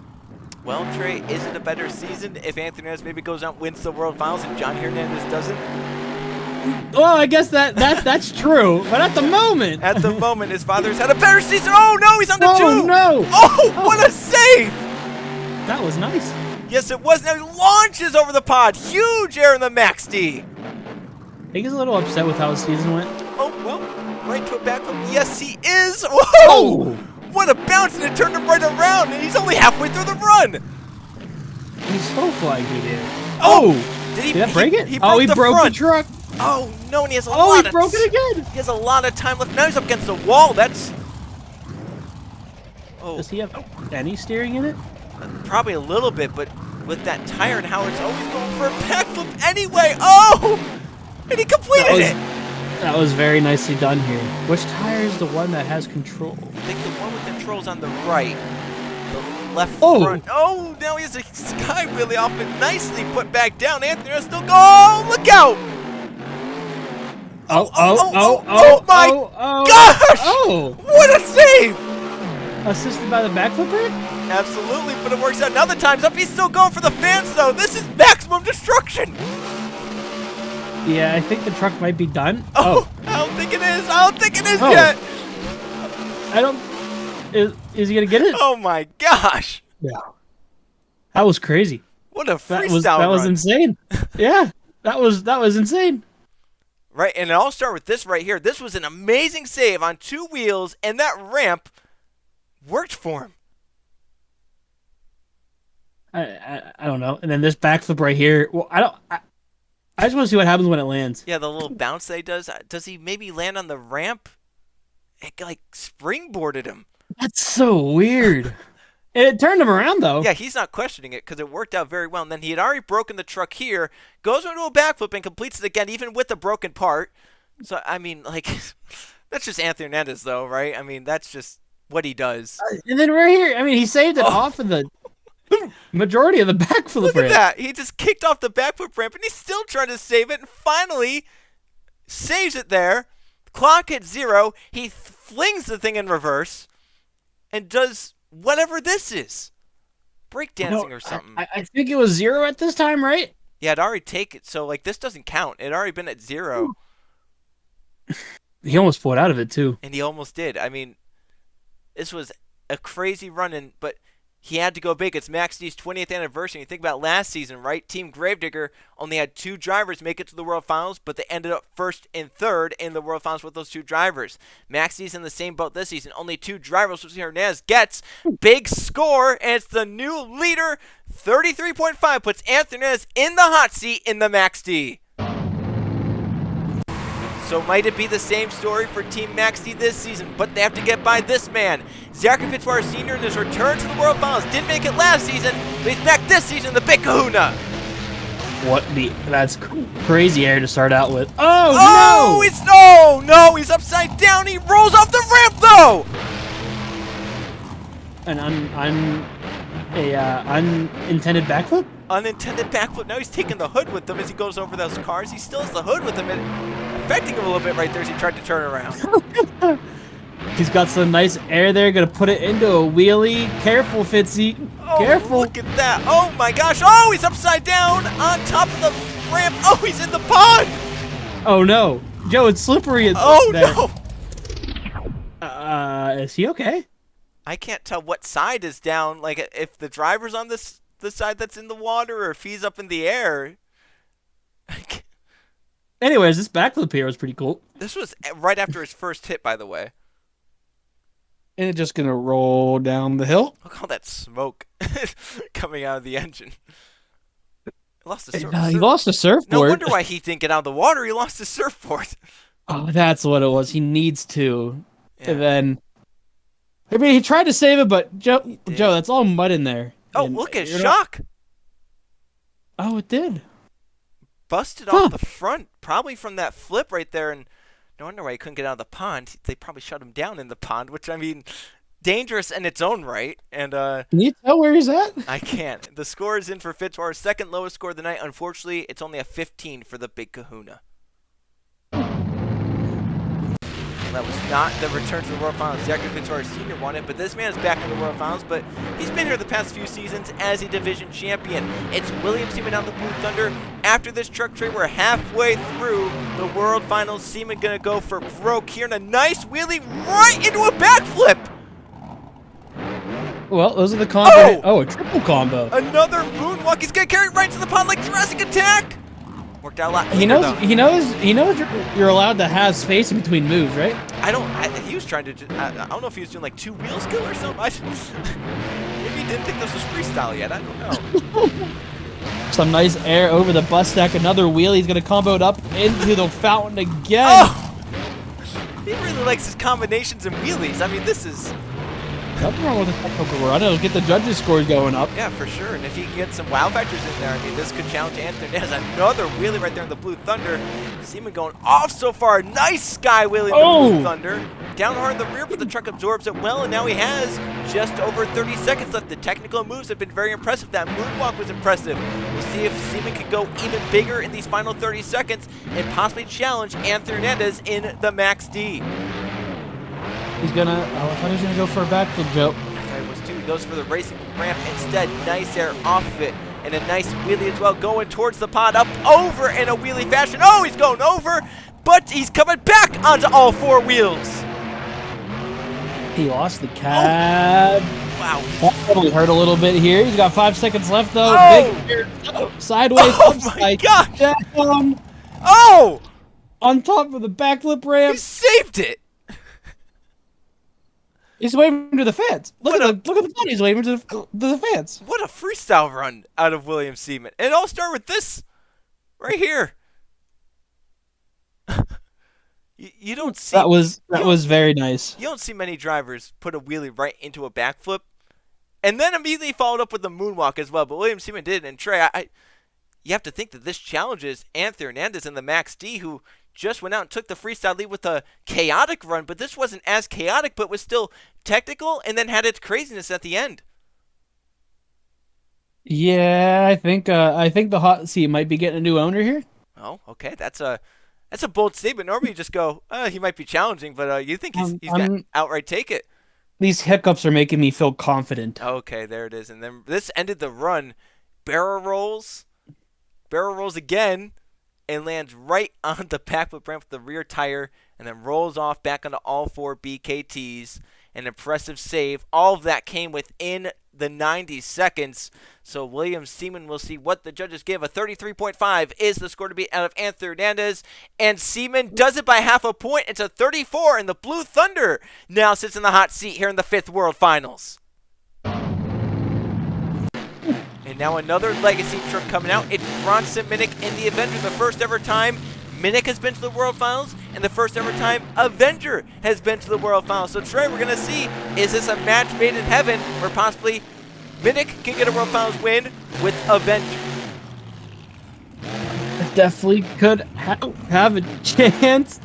Well, Trey, is it a better season if Anthony Nez maybe goes out and wins the World Finals and John Hernandez doesn't? Well, I guess that's true, but at the moment... At the moment, his father's had a better season. Oh, no, he's on the 2. Oh, no. Oh, what a save. That was nice. Yes, it was. Now he launches over the pod. Huge air in the Max D. I think he's a little upset with how his season went. Oh, well, right to a backflip. Yes, he is. Whoa. Oh. What a bounce, and it turned him right around, and he's only halfway through the run. He's so flying through there. Oh. Did that break it? He broke he the broke front. the truck. Oh, no, and he has a lot he broke it again. He has a lot of time left. Now he's up against the wall. That's... Oh. Does he have any steering in it? Probably a little bit, but with that tire and how it's always going for a backflip anyway. Oh! And he completed it. That was very nicely done here. Which tire is the one that has control? I think the one with controls on the right. The left front. Oh, now he has a sky wheelie off and nicely put back down. Anthony is still going. Oh, look out! Oh my gosh! Oh! What a save! Assisted by the backflip ramp? Absolutely, but it works out. Now the time's up. He's still going for the fans, though. This is maximum destruction. Yeah, I think the truck might be done. Oh, I don't think it is. I don't think it is yet. I don't... Is he going to get it? Oh, my gosh. Yeah. That was crazy. What a That freestyle was run. insane. Yeah, that was insane. Right, and I'll start with this right here. This was an amazing save on 2 wheels, and that ramp worked for him. I don't know. And then this backflip right here. Well, I just want to see what happens when it lands. Yeah, the little bounce that he does. Does he maybe land on the ramp? It like springboarded him. That's so weird. It turned him around though. Yeah, he's not questioning it because it worked out very well. And then he had already broken the truck here, goes into a backflip and completes it again, even with the broken part. So, I mean, like, that's just Anthony Hernandez, though, right? I mean, that's just what he does. And then right here, I mean, he saved it off of the majority of the backflip Look at ramp. that. He just kicked off the backflip ramp, and he's still trying to save it, and finally saves it there. Clock at 0. He flings the thing in reverse and does whatever this is. Breakdancing or something. I think it was 0 at this time, right? Yeah, it'd already taken it, so, like, this doesn't count. It had already been at 0. He almost pulled out of it too. And he almost did. I mean, this was a crazy run-in, but he had to go big. It's Max D's 20th anniversary. You think about last season, right? Team Gravedigger only had 2 drivers make it to the World Finals, but they ended up 1st and 3rd in the World Finals with those 2 drivers. Max D's in the same boat this season. Only 2 drivers, which Hernandez gets. Big score, and it's the new leader. 33.5 puts Anthony Hernandez in the hot seat in the Max D. So might it be the same story for Team Max D this season, but they have to get by this man. Zachary Fitzwater Sr. in his return to the World Finals. Didn't make it last season, but he's back this season, the Big Kahuna. That's crazy air to start out with. Oh, Oh, no! it's no, he's upside down. He rolls off the ramp though. An unintended backflip? Unintended backflip. Now he's taking the hood with him as he goes over those cars. He still has the hood with him, and affecting him a little bit right there as he tried to turn around. He's got some nice air there. Gonna put it into a wheelie. Careful, Fitzy. Oh, Careful. look at that. Oh my gosh. Oh, he's upside down on top of the ramp. Oh, he's in the pond. Oh no, Joe, it's slippery. Oh there. no. Is he okay? I can't tell what side is down. Like if the driver's on the side that's in the water, or if he's up in the air. Anyways, this backflip here was pretty cool. This was right after his first hit, by the way. And it's just gonna roll down the hill. Look at all that smoke coming out of the engine. He lost the He lost the surfboard. No wonder why he didn't get out of the water. He lost his surfboard. Oh, that's what it was. He needs to. Yeah. And then, I mean, he tried to save it, but Joe, that's all mud in there. Oh, And look at you're shock. Oh, it did. Busted off the front, probably from that flip right there, and no wonder why he couldn't get out of the pond. They probably shut him down in the pond, which, I mean, dangerous in its own right. And Can you tell where he's at? I can't. The score is in for Fitzwater. Second lowest score of the night. Unfortunately, it's only a 15 for the Big Kahuna. That was not the return to the World Finals. Zachary Fitzwater Sr. won it, but this man is back in the World Finals, but he's been here the past few seasons as a division champion. It's Williams teaming out the Blue Thunder. After this truck trade, we're halfway through the World Finals. Seaman gonna go for broke here, and a nice wheelie right into a backflip. Well, those are the combo. Oh, a triple combo. Another moonwalk. He's gonna carry it right to the pond like Jurassic Attack. Worked out a lot. He knows you're allowed to have space in between moves, right? He was trying to. I don't know if he was doing like 2 wheel skill or something. Maybe he didn't think this was freestyle yet. I don't know. Some nice air over the bus stack. Another wheelie. He's gonna combo it up into the fountain again. Oh! He really likes his combinations and wheelies. I mean, this is. Nothing wrong with the technical run. It'll get the judges' scores going up. Yeah, for sure. And if he can get some wow factors in there, I mean, this could challenge Anthony. There's another wheelie right there in the Blue Thunder. Seaman going off so far. Nice sky wheelie in the Blue Thunder. Down hard in the rear, but the truck absorbs it well, and now he has just over 30 seconds left. The technical moves have been very impressive. That moonwalk was impressive. We'll see if Seaman can go even bigger in these final 30 seconds and possibly challenge Anthony Hernandez in the Max D. He's gonna. Oh, I thought he was gonna go for a backflip, Joe. I thought he was too. He goes for the racing ramp instead. Nice air off of it. And a nice wheelie as well, going towards the pond, up over in a wheelie fashion. Oh, he's going over, but he's coming back onto all 4 wheels. He lost the cab. Wow. That probably hurt a little bit here. He's got 5 seconds left, though. Oh! Big sideways. Oh my upside gosh! down, Oh! on top of the backflip He ramp. saved it! He's waving to the fans. Look at the fun. He's waving to the fans. What a freestyle run out of William Seaman. And it all started with this right here. You don't see That was very nice. you don't see many drivers put a wheelie right into a backflip and then immediately followed up with a moonwalk as well. But William Seaman did, and Trey, you have to think that this challenges Anthony Hernandez and the Max D, who just went out and took the freestyle lead with a chaotic run, but this wasn't as chaotic, but was still technical and then had its craziness at the end. Yeah, I think the hot seat might be getting a new owner here. Oh, okay. That's a bold statement. Normally you just go, he might be challenging, but you think he's going to outright take it. These hiccups are making me feel confident. Okay, there it is. And then this ended the run. Barrel rolls again, and lands right on the backflip ramp with the rear tire, and then rolls off back onto all 4 BKTs. An impressive save. All of that came within the 90 seconds. So William Seaman will see what the judges give. A 33.5 is the score to beat out of Anthony Hernandez. And Seaman does it by half a point. It's a 34, and the Blue Thunder now sits in the hot seat here in the 5th World Finals. And now another legacy truck coming out. It's Bronson Minnick in the Avenger. The first ever time Minnick has been to the World Finals, and the first ever time Avenger has been to the World Finals. So Trey, we're going to see, is this a match made in heaven where possibly Minnick can get a World Finals win with Avenger? It definitely could have a chance.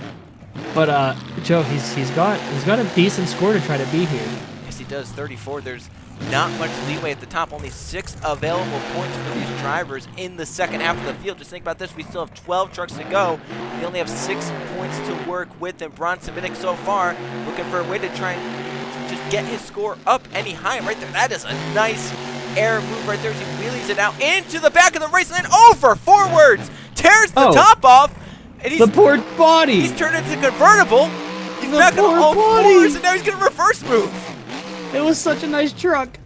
But Joe, he's got a decent score to try to beat here. Yes, he does. 34. There's not much leeway at the top. Only 6 available points for these drivers in the second half of the field. Just think about this. We still have 12 trucks to go. We only have 6 points to work with, and Bronson Minnick so far looking for a way to try and just get his score up any higher. Right there. That is a nice air move right there. He wheelies it out into the back of the race and then over forwards. Tears the top off. And the poor body. He's turned into a convertible. He's back on all fours, and now he's going to reverse move. It was such a nice truck.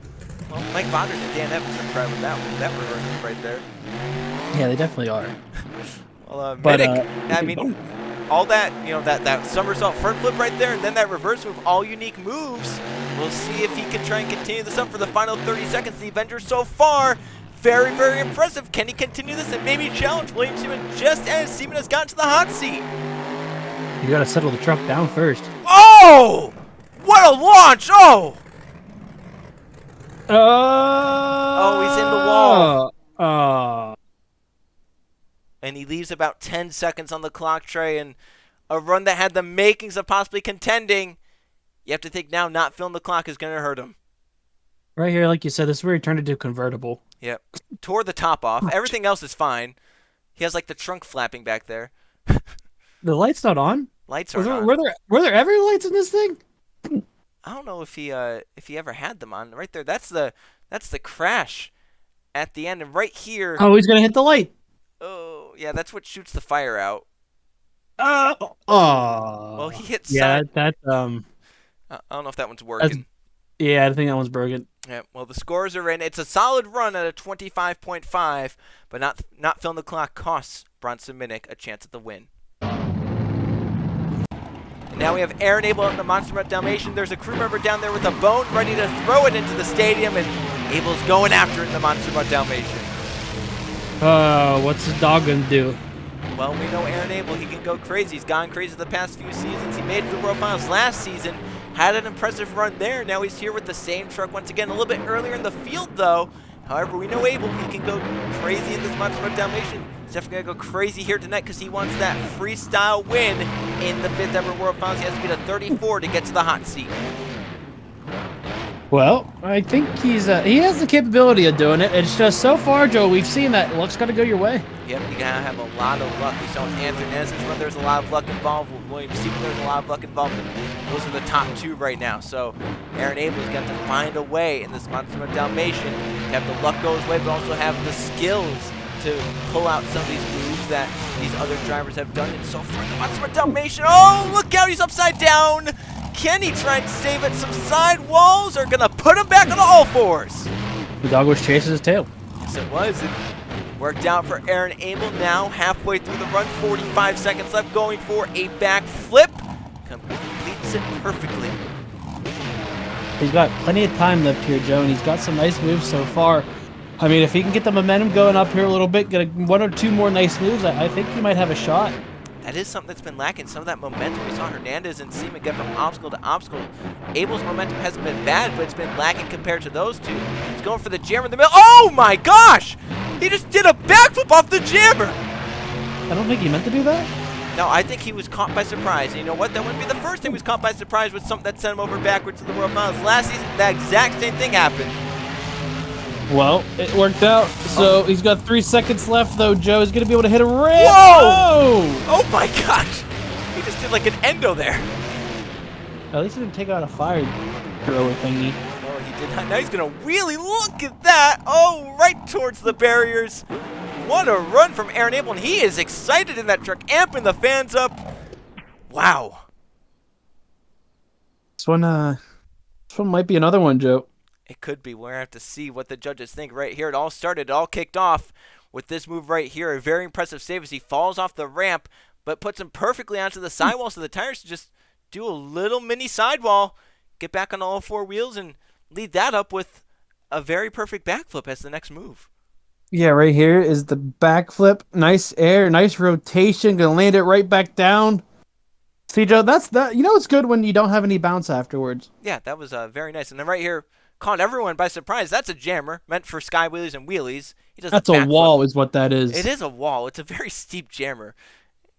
Well, Mike Vonders and Dan Evans are proud of that reverse move right there. Yeah, they definitely are. Well, Minnick, I mean, all that, that somersault front flip right there, and then that reverse move, all unique moves. We'll see if he can try and continue this up for the final 30 seconds. The Avenger so far, very, very impressive. Can he continue this and maybe challenge William Seaman just as Seaman has gotten to the hot seat? You got to settle the truck down first. Oh! What a launch! Oh! Oh, he's in the wall. Oh. And he leaves about 10 seconds on the clock, Trey, and a run that had the makings of possibly contending. You have to think now not filling the clock is going to hurt him. Right here, like you said, this is where he turned into a convertible. Yep. Tore the top off. Everything else is fine. He has like the trunk flapping back there. The light's not on? Lights are on. Were there ever lights in this thing? I don't know if he ever had them on. Right there, that's the crash at the end, and right here. Oh, he's gonna hit the light. Oh, yeah, that's what shoots the fire out. Oh. Well, he hit. Yeah, I don't know if that one's working. Yeah, I think that one's broken. Yeah. Well, the scores are in. It's a solid run at a 25.5, but not filling the clock costs Bronson Minnick a chance at the win. Now we have Aaron Abel in the Monster Truck Dalmatian. There's a crew member down there with a bone ready to throw it into the stadium, and Abel's going after it in the Monster Truck Dalmatian. What's the dog gonna do? Well, we know Aaron Abel, he can go crazy. He's gone crazy the past few seasons. He made it to the World Finals last season, had an impressive run there. Now he's here with the same truck once again, a little bit earlier in the field, though. However, we know Abel, he can go crazy in this Monster Truck Dalmatian. He's definitely going to go crazy here tonight because he wants that freestyle win in the 5th ever World Finals. He has to beat a 34 to get to the hot seat. Well, I think he has the capability of doing it. It's just so far, Joe, we've seen that luck's got to go your way. Yep, you gotta have a lot of luck. We saw with Anthony Hernandez run, there's a lot of luck involved. With William Seaman, there's a lot of luck involved. Those are the top 2 right now. So Aaron Abel's got to find a way in this Monster Truck Dalmatian to have the luck go his way, but also have the skills to pull out some of these moves that these other drivers have done. And so far, the Monster Truck Dalmatian, oh, look out, he's upside down. Can he try and save it? Some sidewalls are gonna put him back on all fours. The dog was chasing his tail. Yes, it was. It worked out for Aaron Abel. Now halfway through the run, 45 seconds left, going for a back flip. Completes it perfectly. He's got plenty of time left here, Joe, and he's got some nice moves so far. I mean, if he can get the momentum going up here a little bit, get one or two more nice moves, I think he might have a shot. That is something that's been lacking, some of that momentum. We saw Hernandez and Seaman get from obstacle to obstacle. Abel's momentum hasn't been bad, but it's been lacking compared to those two. He's going for the jammer in the middle. Oh my gosh! He just did a backflip off the jammer! I don't think he meant to do that. No, I think he was caught by surprise. And you know what? That wouldn't be the first time he was caught by surprise with something that sent him over backwards to the World Finals. Last season, that exact same thing happened. Well, it worked out. So he's got 3 seconds left, though. Joe is going to be able to hit a ramp. Whoa! Oh my gosh! He just did like an endo there. At least he didn't take out a fire thrower thingy. Oh, he did not. Now he's going to wheelie. Look at that! Oh, right towards the barriers. What a run from Aaron Abel, and he is excited in that truck, amping the fans up. Wow. This one might be another one, Joe. It could be. We're going to have to see what the judges think right here. It all started, it all kicked off with this move right here. A very impressive save as he falls off the ramp, but puts him perfectly onto the sidewall, so the tires just do a little mini sidewall, get back on all four wheels, and lead that up with a very perfect backflip as the next move. Yeah, right here is the backflip. Nice air, nice rotation. Gonna land it right back down. See, Joe, that's that. You know it's good when you don't have any bounce afterwards. Yeah, that was very nice. And then right here, caught everyone by surprise. That's a jammer meant for sky wheelies and wheelies. He does That's a wall, is what that is. It is a wall. It's a very steep jammer.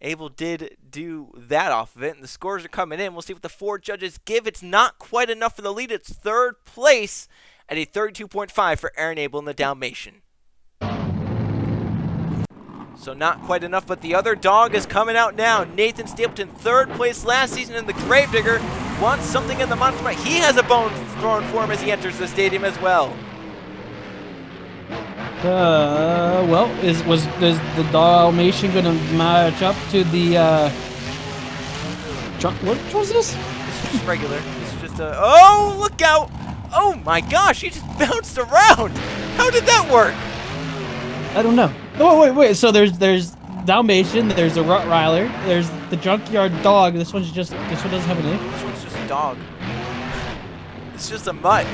Abel did do that off of it, and the scores are coming in. We'll see what the four judges give. It's not quite enough for the lead. It's third place at a 32.5 for Aaron Abel in the Dalmatian. So not quite enough, but the other dog is coming out now. Nathan Stapleton, third place last season in the Gravedigger, wants something in the Monster Truck. He has a bone thrown for him as he enters the stadium as well. Well, is the Dalmatian gonna match up to the what was this? This is just regular. This is just a, oh, look out! Oh my gosh, he just bounced around! How did that work? I don't know. Oh, wait. So there's Dalmatian, there's a Rottweiler, there's the junkyard dog. This one doesn't have a name. This one's just a dog. It's just a mutt.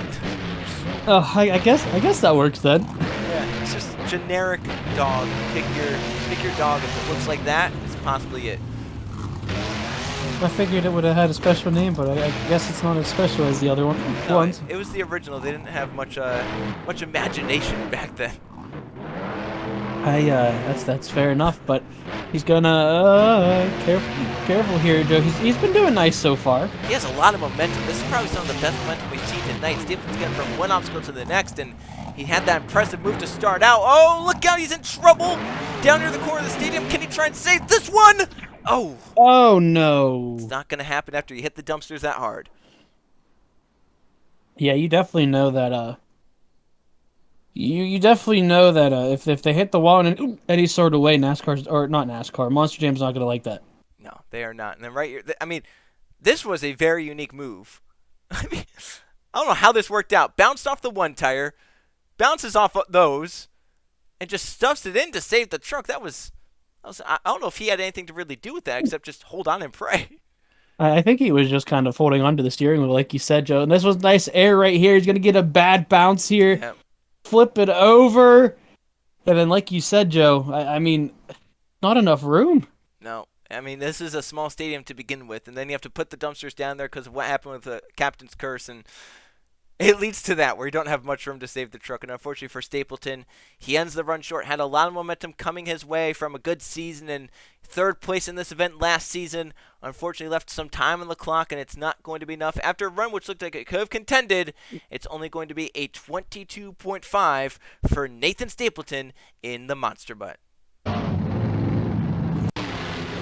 Oh, I guess that works then. Yeah, it's just generic dog. Pick your dog. If it looks like that, it's possibly it. I figured it would have had a special name, but I guess it's not as special as the other ones. It was the original. They didn't have much imagination back then. That's fair enough, but he's gonna careful here, Joe. He's been doing nice so far. He has a lot of momentum. This is probably some of the best momentum we've seen tonight. Stapleton's getting from one obstacle to the next, and he had that impressive move to start out. Oh, look out! He's in trouble down near the corner of the stadium. Can he try and save this one? Oh no! It's not gonna happen after you hit the dumpsters that hard. Yeah, you definitely know that. You definitely know that if they hit the wall in any sort of way, Monster Jam's not gonna like that. No, they are not. And then right here, I mean, this was a very unique move. I mean, I don't know how this worked out. Bounced off the one tire, bounces off those, and just stuffs it in to save the truck. I don't know if he had anything to really do with that except just hold on and pray. I think he was just kind of holding onto the steering wheel, like you said, Joe. And this was nice air right here. He's gonna get a bad bounce here. Yep. Flip it over, and then like you said, Joe, I mean, not enough room. No, I mean, this is a small stadium to begin with, and then you have to put the dumpsters down there because of what happened with the captain's curse, and it leads to that where you don't have much room to save the truck. And unfortunately for Stapleton, he ends the run short. Had a lot of momentum coming his way from a good season and third place in this event last season. Unfortunately left some time on the clock, and it's not going to be enough. After a run which looked like it could have contended, it's only going to be a 22.5 for Nathan Stapleton in the Monster Butt.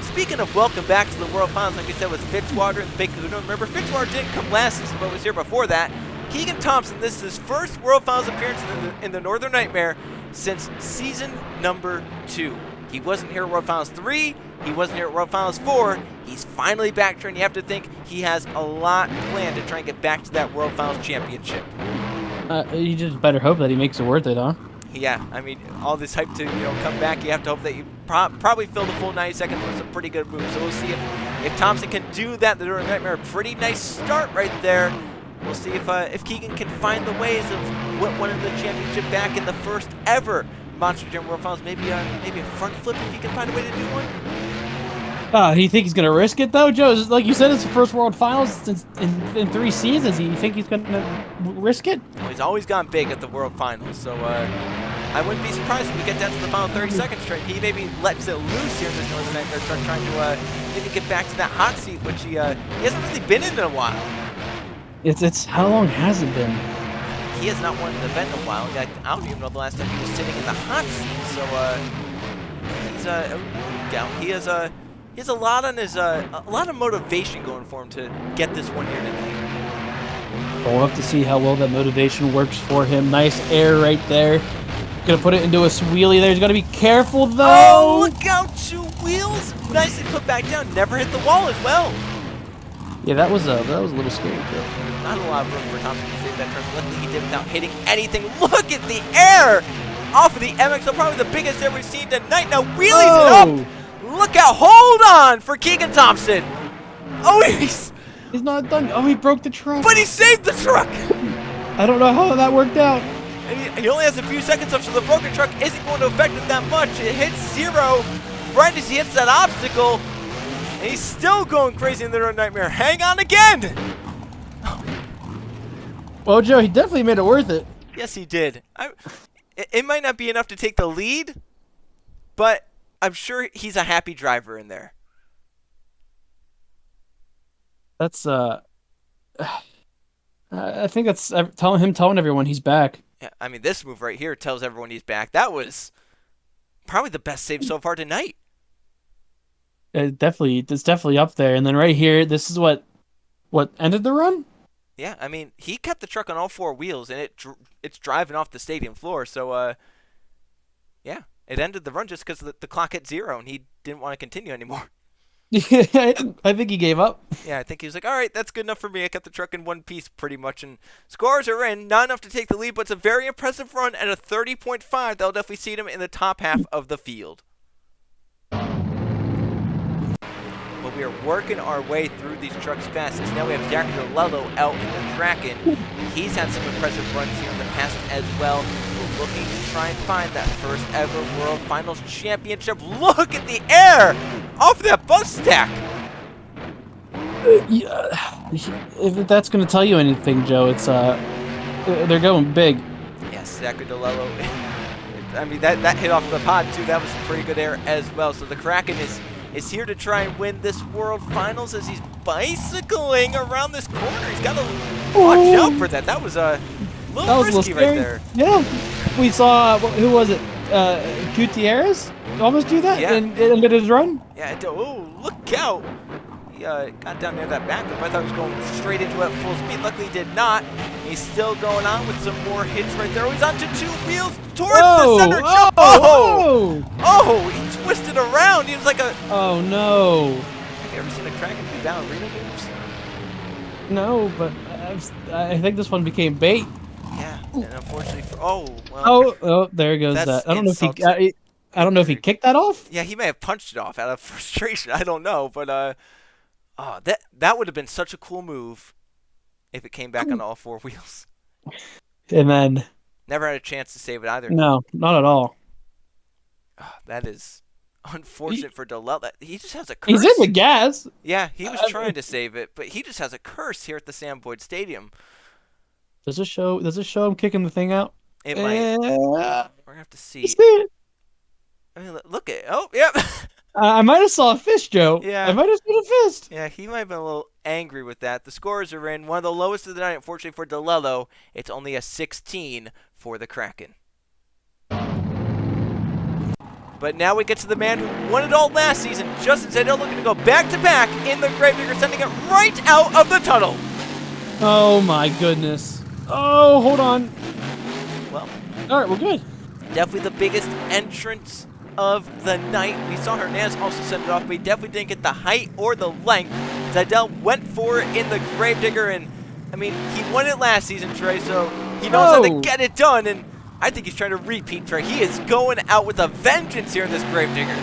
Speaking of welcome back to the World Finals, like we said, with Fitzwater and Big Kahuna. Remember, Fitzwater didn't come last season, but was here before that. Keegan Thompson, this is his first World Finals appearance in the Northern Nightmare since season number 2. He wasn't here at World Finals 3. He wasn't here at World Finals 4. He's finally back here, and you have to think he has a lot planned to try and get back to that World Finals championship. You just better hope that he makes it worth it, huh? Yeah, I mean, all this hype to come back, you have to hope that you probably fill the full 90 seconds with some pretty good moves. So we'll see if Thompson can do that. The Nightmare, pretty nice start right there. We'll see if Keegan can find the ways of what one of the championship back in the first ever Monster Jam World Finals. Maybe a front flip if he can find a way to do one. You think he's gonna risk it though, Joe? Like you said, it's the first World Finals since in 3 seasons. You think he's gonna risk it? Well, he's always gone big at the World Finals, so I wouldn't be surprised if we get down to the final 30 seconds straight. He maybe lets it loose here in this Northern Nightmare truck, trying to maybe get back to that hot seat, which he hasn't really been in a while. It's how long has it been? He has not won an event in a while. I don't even know the last time he was sitting in the hot seat. So he has a lot on his a lot of motivation going for him to get this one here tonight. We'll have to see how well that motivation works for him. Nice air right there. Gonna put it into a wheelie there. He's gotta be careful though. Oh, look out! 2 wheels, nicely put back down. Never hit the wall as well. Yeah, that was a little scary, Joe. Not a lot of room for Thompson to save that truck. Luckily, he did without hitting anything. Look at the air off of the MXL, probably the biggest air we've seen tonight. Now wheelies it up. Look out! Hold on for Keegan Thompson. Oh, he's not done. Oh, he broke the truck. But he saved the truck. I don't know how that worked out. And he only has a few seconds left, so the broken truck isn't going to affect it that much. It hits 0 right as he hits that obstacle. And he's still going crazy in the Northern Nightmare. Hang on again. Well, Joe, he definitely made it worth it. Yes, he did. It might not be enough to take the lead, but I'm sure he's a happy driver in there. That's I think that's telling everyone he's back. Yeah, I mean, this move right here tells everyone he's back. That was probably the best save so far tonight. It's definitely up there. And then right here, this is what ended the run. Yeah, I mean, he kept the truck on all 4 wheels, and it's driving off the stadium floor. So, yeah, it ended the run just because the clock hit 0, and he didn't want to continue anymore. I think he gave up. Yeah, I think he was like, all right, that's good enough for me. I kept the truck in one piece pretty much, and scores are in. Not enough to take the lead, but it's a very impressive run at a 30.5. That'll definitely seat him in the top half of the field. But we are working our way through these trucks fast, as now we have Jack DeLello out in the Kraken. He's had some impressive runs here in the past as well. We're looking to try and find that first ever World Finals Championship. Look at the air off that bus stack. Yeah, if that's going to tell you anything, Joe, it's they're going big. Yes, Zachary DeLello. I mean, that hit off the pod too. That was some pretty good air as well. So the Kraken is here to try and win this World Finals as he's bicycling around this corner. He's got to watch out for that. That was a little risky right there. Yeah, we saw who was it? Gutierrez almost do that and ended his run. Yeah. Oh, look out! He got down near that back. I thought he was going straight into it at full speed. Luckily, he did not. He's still going on with some more hits right there. Oh, he's onto 2 wheels towards the center jump. Oh, he twisted around. He was like a... Oh, no. Have you ever seen a Kraken do ballerina moves? No, but I think this one became bait. Yeah, and unfortunately for... Oh, there goes that. I don't know if he... I don't know if he kicked that off. Yeah, he may have punched it off out of frustration. I don't know, but that would have been such a cool move if it came back on all 4 wheels. And then never had a chance to save it either. No, not at all. Oh, that is unfortunate for DeLello. He just has a curse. He's in the gas. Yeah, he was trying to save it, but he just has a curse here at the Sam Boyd Stadium. Does it show him kicking the thing out? It might. We're gonna have to see. I mean, look at. Oh, yep. I might have saw a fist, Joe. Yeah. I might have seen a fist. Yeah, he might have been a little angry with that. The scores are in. One of the lowest of the night, unfortunately, for DeLello. It's only a 16 for the Kraken. But now we get to the man who won it all last season. Justin Zaydell looking to go back-to-back in the Gravedigger, sending it right out of the tunnel. Oh, my goodness. Oh, hold on. Well. All right, we're good. Definitely the biggest entrance of the night. We saw Hernandez also send it off, but he definitely didn't get the height or the length. Zidell went for it in the Gravedigger, and I mean, he won it last season, Trey, so he knows how to get it done, and I think he's trying to repeat, Trey. He is going out with a vengeance here in this Gravedigger.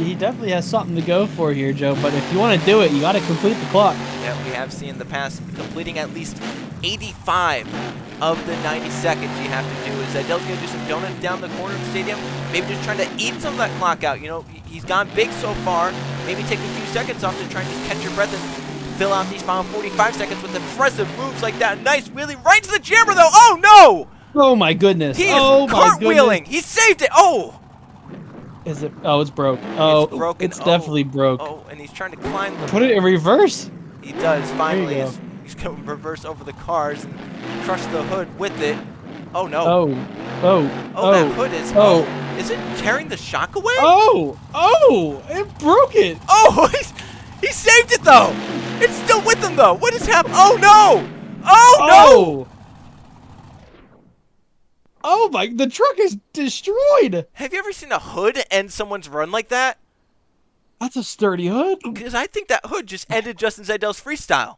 He definitely has something to go for here, Joe, but if you want to do it, you got to complete the clock. Yeah, we have seen in the past completing at least 85 of the 90 seconds you have to do. Is Zidell's going to do some donuts down the corner of the stadium, maybe just trying to eat some of that clock out. You know, he's gone big so far. Maybe take a few seconds off to try and just catch your breath and fill out these final 45 seconds with impressive moves like that. Nice wheelie right to the jammer, though. Oh, no! Oh, my goodness. He is cartwheeling. He saved it. Oh! Is it? Oh, it's broke. Oh, it's broken. It's definitely broke. Oh, and he's trying to climb the... Put it in reverse. He does, finally. There you go. He's going to reverse over the cars and crush the hood with it. Oh, no. Oh, That hood is... Oh. Is it tearing the shock away? Oh, it broke it. Oh, he saved it, though. It's still with him, though. What is happening? Oh, no. Oh, no. Oh, my, the truck is destroyed. Have you ever seen a hood end someone's run like that? That's a sturdy hood. Because I think that hood just ended Justin Zidell's freestyle.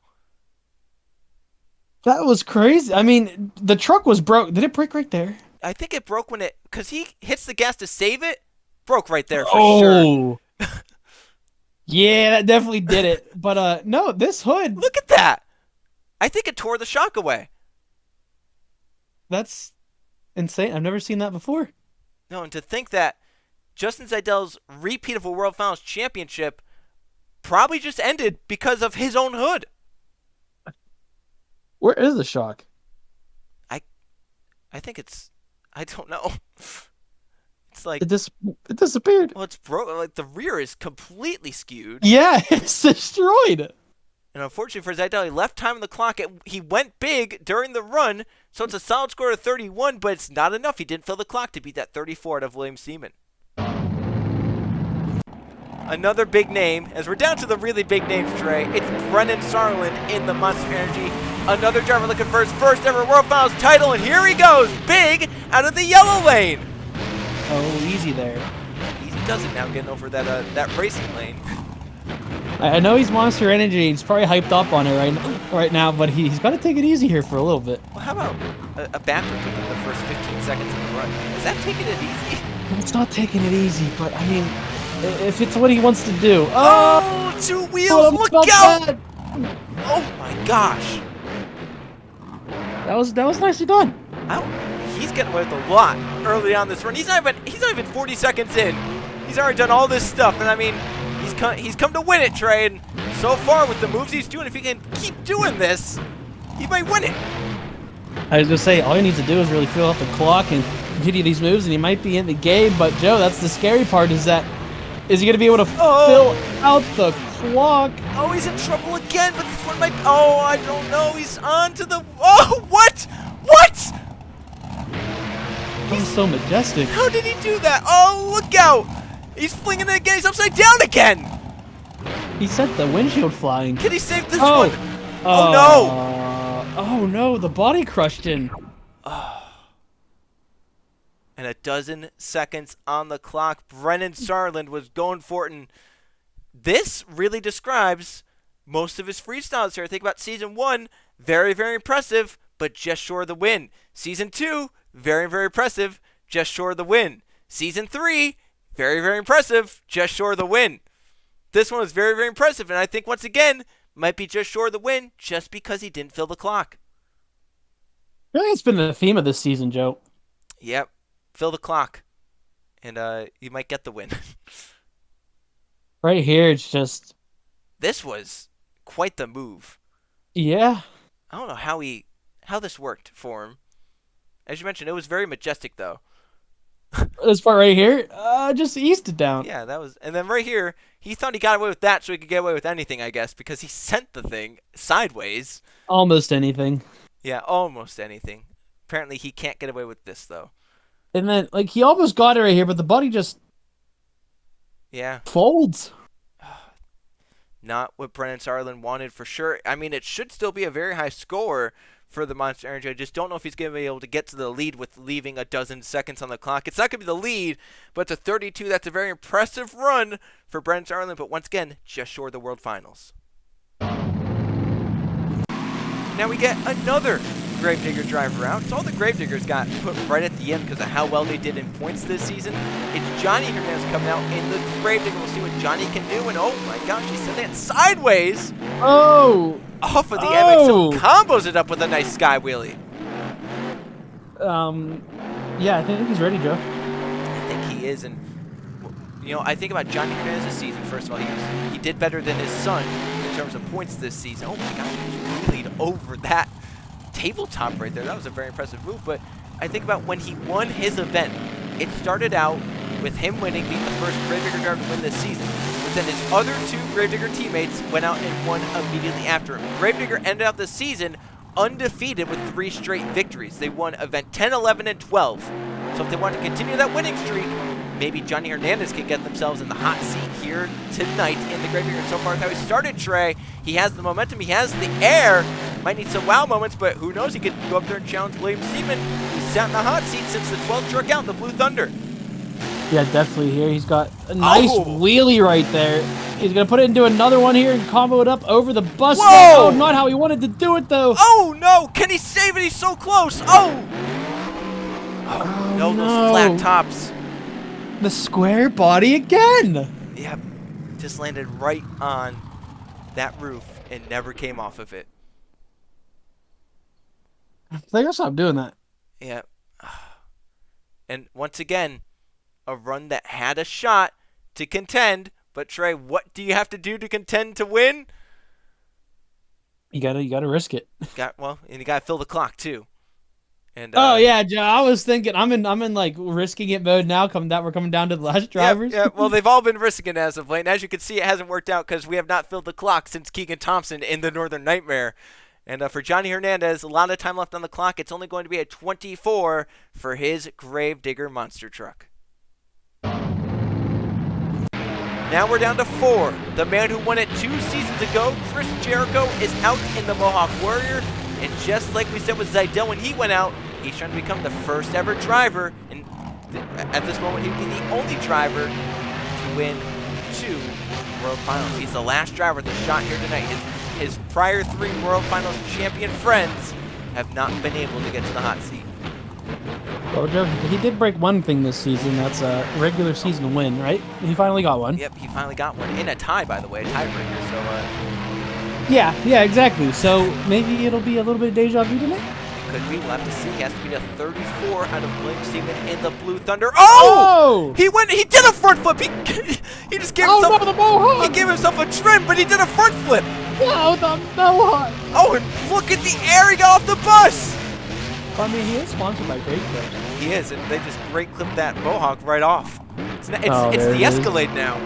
That was crazy. I mean, the truck was broke. Did it break right there? I think it broke when it... Because he hits the gas to save it. Broke right there for sure. Yeah, that definitely did it. But, no, this hood... Look at that. I think it tore the shock away. That's insane. I've never seen that before. No, and to think that Justin Zidell's repeat of a World Finals championship probably just ended because of his own hood. Where is the shock? I think it's... I don't know. It's like... It disappeared. Well, it's broken. Like, the rear is completely skewed. Yeah, it's destroyed. And unfortunately for Zidell, he left time on the clock. He went big during the run, so it's a solid score of 31, but it's not enough. He didn't fill the clock to beat that 34 out of William Seaman. Another big name, as we're down to the really big names, Trey. It's Brennan Sarland in the Monster Energy. Another driver looking for his first ever World Finals title, and here he goes, big out of the yellow lane. Oh, easy there. Easy does it now, getting over that racing lane. I know he's Monster Energy. He's probably hyped up on it right now, but he's got to take it easy here for a little bit. Well, how about a backward kick in the first 15 seconds of the run? Is that taking it easy? It's not taking it easy, but I mean, if it's what he wants to do. Oh, two wheels! Look out! That. Oh my gosh! That was nicely done. He's getting away with a lot early on this run. He's not even 40 seconds in. He's already done all this stuff, and I mean, he's come to win it, Trey. And so far with the moves he's doing, if he can keep doing this, he might win it. I was gonna say, all he needs to do is really fill out the clock and continue these moves, and he might be in the game. But Joe, that's the scary part: is he gonna be able to fill out the clock? Oh, he's in trouble again. But this one might. Oh, I don't know. He's on to the. Oh, what? What? That was so majestic. How did he do that? Oh, look out! He's flinging it again. He's upside down again. He sent the windshield flying. Can he save this one? Oh no! Oh no! The body crushed in. And a dozen seconds on the clock. Brennan Sarland was going for it, and this really describes most of his freestyles here. Think about Season 1, very, very impressive, but just short of the win. Season 2, very, very impressive, just short of the win. Season 3, very, very impressive, just short of the win. This one was very, very impressive, and I think, once again, might be just short of the win just because he didn't fill the clock. Really, it's been the theme of this season, Joe. Yep. Fill the clock, and you might get the win. Right here, it's just... This was quite the move. Yeah. I don't know how this worked for him. As you mentioned, it was very majestic, though. This part right here, just eased it down. Yeah, that was... And then right here, he thought he got away with that so he could get away with anything, I guess, because he sent the thing sideways. Almost anything. Yeah, almost anything. Apparently, he can't get away with this, though. And then, like, he almost got it right here, but the body just... Yeah. folds. Not what Brennan Sarland wanted for sure. I mean, it should still be a very high score for the Monster Energy. I just don't know if he's going to be able to get to the lead with leaving a dozen seconds on the clock. It's not going to be the lead, but it's a 32. That's a very impressive run for Brent Darlin, but once again, just short of the World Finals. Now we get another Gravedigger driver out. So all the Gravediggers got put right at the end because of how well they did in points this season. It's Johnny Hernandez coming out in the Gravedigger. We'll see what Johnny can do. And oh my gosh, he's sending it sideways. Oh! Off of the MXO, combos it up with a nice sky wheelie. Yeah, I think he's ready, Joe. I think he is, and you know, I think about Johnny Hernandez this season. First of all, he did better than his son in terms of points this season. Oh my gosh, he wheelied over that tabletop right there. That was a very impressive move. But I think about when he won his event, it started out with him winning, being the first Gravedigger driver to win this season. But then his other two Gravedigger teammates went out and won immediately after him. Gravedigger ended out the season undefeated with 3 straight victories. They won event 10, 11, and 12. So if they want to continue that winning streak, maybe Johnny Hernandez can get themselves in the hot seat here tonight in the Gravedigger. So far, how he started, Trey, he has the momentum, he has the air. Might need some wow moments, but who knows? He could go up there and challenge William Seaman, who's sat in the hot seat since the 12th truck out, the Blue Thunder. Yeah, definitely here. He's got a nice wheelie right there. He's going to put it into another one here and combo it up over the bus. Whoa! Oh, not how he wanted to do it, though. Oh, no! Can he save it? He's so close! Oh! Oh, no, those flat tops. The square body again. Yep. Just landed right on that roof and never came off of it. They gotta stop doing that. Yeah. And once again, a run that had a shot to contend. But Trey, what do you have to do to contend to win? You gotta risk it. And you gotta fill the clock too. And oh yeah, Joe. I was thinking I'm in like risking it mode now. We're coming down to the last drivers. Yeah. Well, they've all been risking it as of late. And as you can see, it hasn't worked out because we have not filled the clock since Keegan Thompson in the Northern Nightmare. And for Johnny Hernandez, a lot of time left on the clock. It's only going to be a 24 for his Gravedigger monster truck. Now we're down to 4. The man who won it 2 seasons ago, Chris Jericho, is out in the Mohawk Warrior. And just like we said with Zydell when he went out, he's trying to become the first ever driver. And at this moment, he'd be the only driver to win 2 World Finals. He's the last driver that's shot here tonight. His prior 3 World Finals champion friends have not been able to get to the hot seat. Well, Joe, he did break one thing this season. That's a regular season win, right? He finally got one. Yep, he finally got one. In a tie, by the way, a tiebreaker. So, Yeah, exactly. So maybe it'll be a little bit of deja vu tonight? it could be. We'll have to see. He has to beat a 34 out of William Seaman in the Blue Thunder. Oh! He did a front flip! He just gave himself... no, the Mohawk! He gave himself a trim, but he did a front flip! No, the Mohawk! Oh, and look at the air he got off the bus! I mean, he is sponsored by Great Clips. He is, and they just great clipped that Mohawk right off. It's the it is. Escalade now.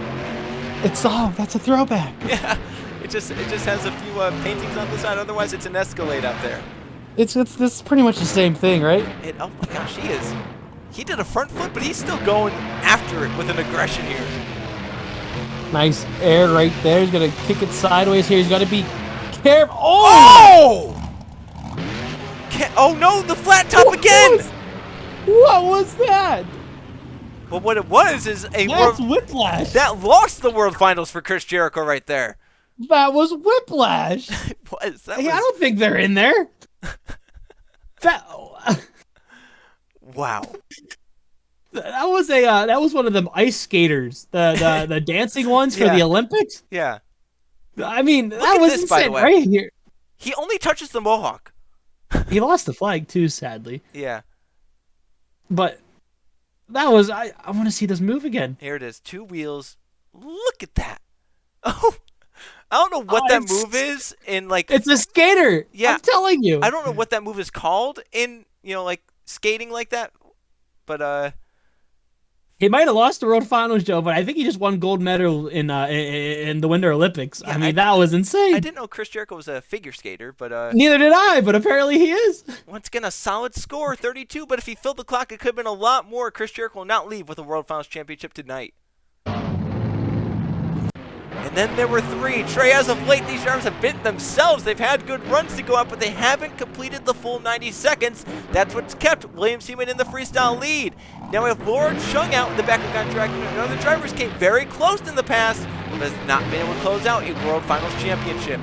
That's a throwback. Yeah, it just has a few paintings on the side. Otherwise, it's an Escalade out there. It's pretty much the same thing, right? Oh my gosh, he is. He did a front flip, but he's still going after it with an aggression here. Nice air right there. He's gonna kick it sideways here. He's gotta be careful. Oh! Oh no, the flat top again! What was that? Well, what it was is That's whiplash. that lost the World Finals for Chris Jericho right there. That was whiplash. It was. Hey, I don't think they're in there. Wow. That was one of them ice skaters, the dancing ones for the Olympics. Yeah. I mean, Look that at was this, by the insane way. right here. He only touches the Mohawk. He lost the flag too, sadly. Yeah. But that was I want to see this move again. Here it is. 2 wheels. Look at that. Oh. I don't know what that move is in like. It's a skater. Yeah. I'm telling you. I don't know what that move is called in, like skating like that. But he might have lost the World Finals, Joe, but I think he just won gold medal in the Winter Olympics. Yeah, I mean, that was insane. I didn't know Chris Jericho was a figure skater, but neither did I, but apparently he is. Once again, a solid score, 32. But if he filled the clock, it could have been a lot more. Chris Jericho will not leave with a World Finals championship tonight. And then there were 3. Trey, as of late, these drivers have bitten themselves. They've had good runs to go up, but they haven't completed the full 90 seconds. That's what's kept William Seaman in the freestyle lead. Now we have Laura Chung out in the back of contract, and other drivers came very close in the past, but has not been able to close out a World Finals Championship.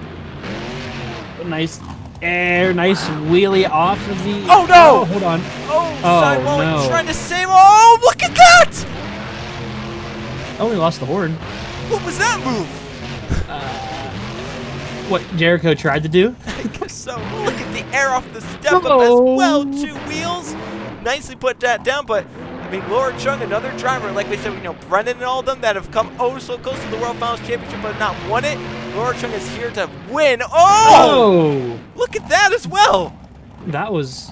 Nice air, nice wheelie off of the... Oh, no! Oh, hold on. Oh, Oh, Sidewall no. trying to save... Oh, look at that! Oh, he lost the horn. What was that move? What Jericho tried to do? I guess so. Look at the air off the step up as Oh. well. 2 wheels. Nicely put that down, but I mean, Laura Chung, another driver, like we said, Brennan and all of them that have come oh so close to the World Finals Championship but not won it. Laura Chung is here to win. Oh! Look at that as well. That was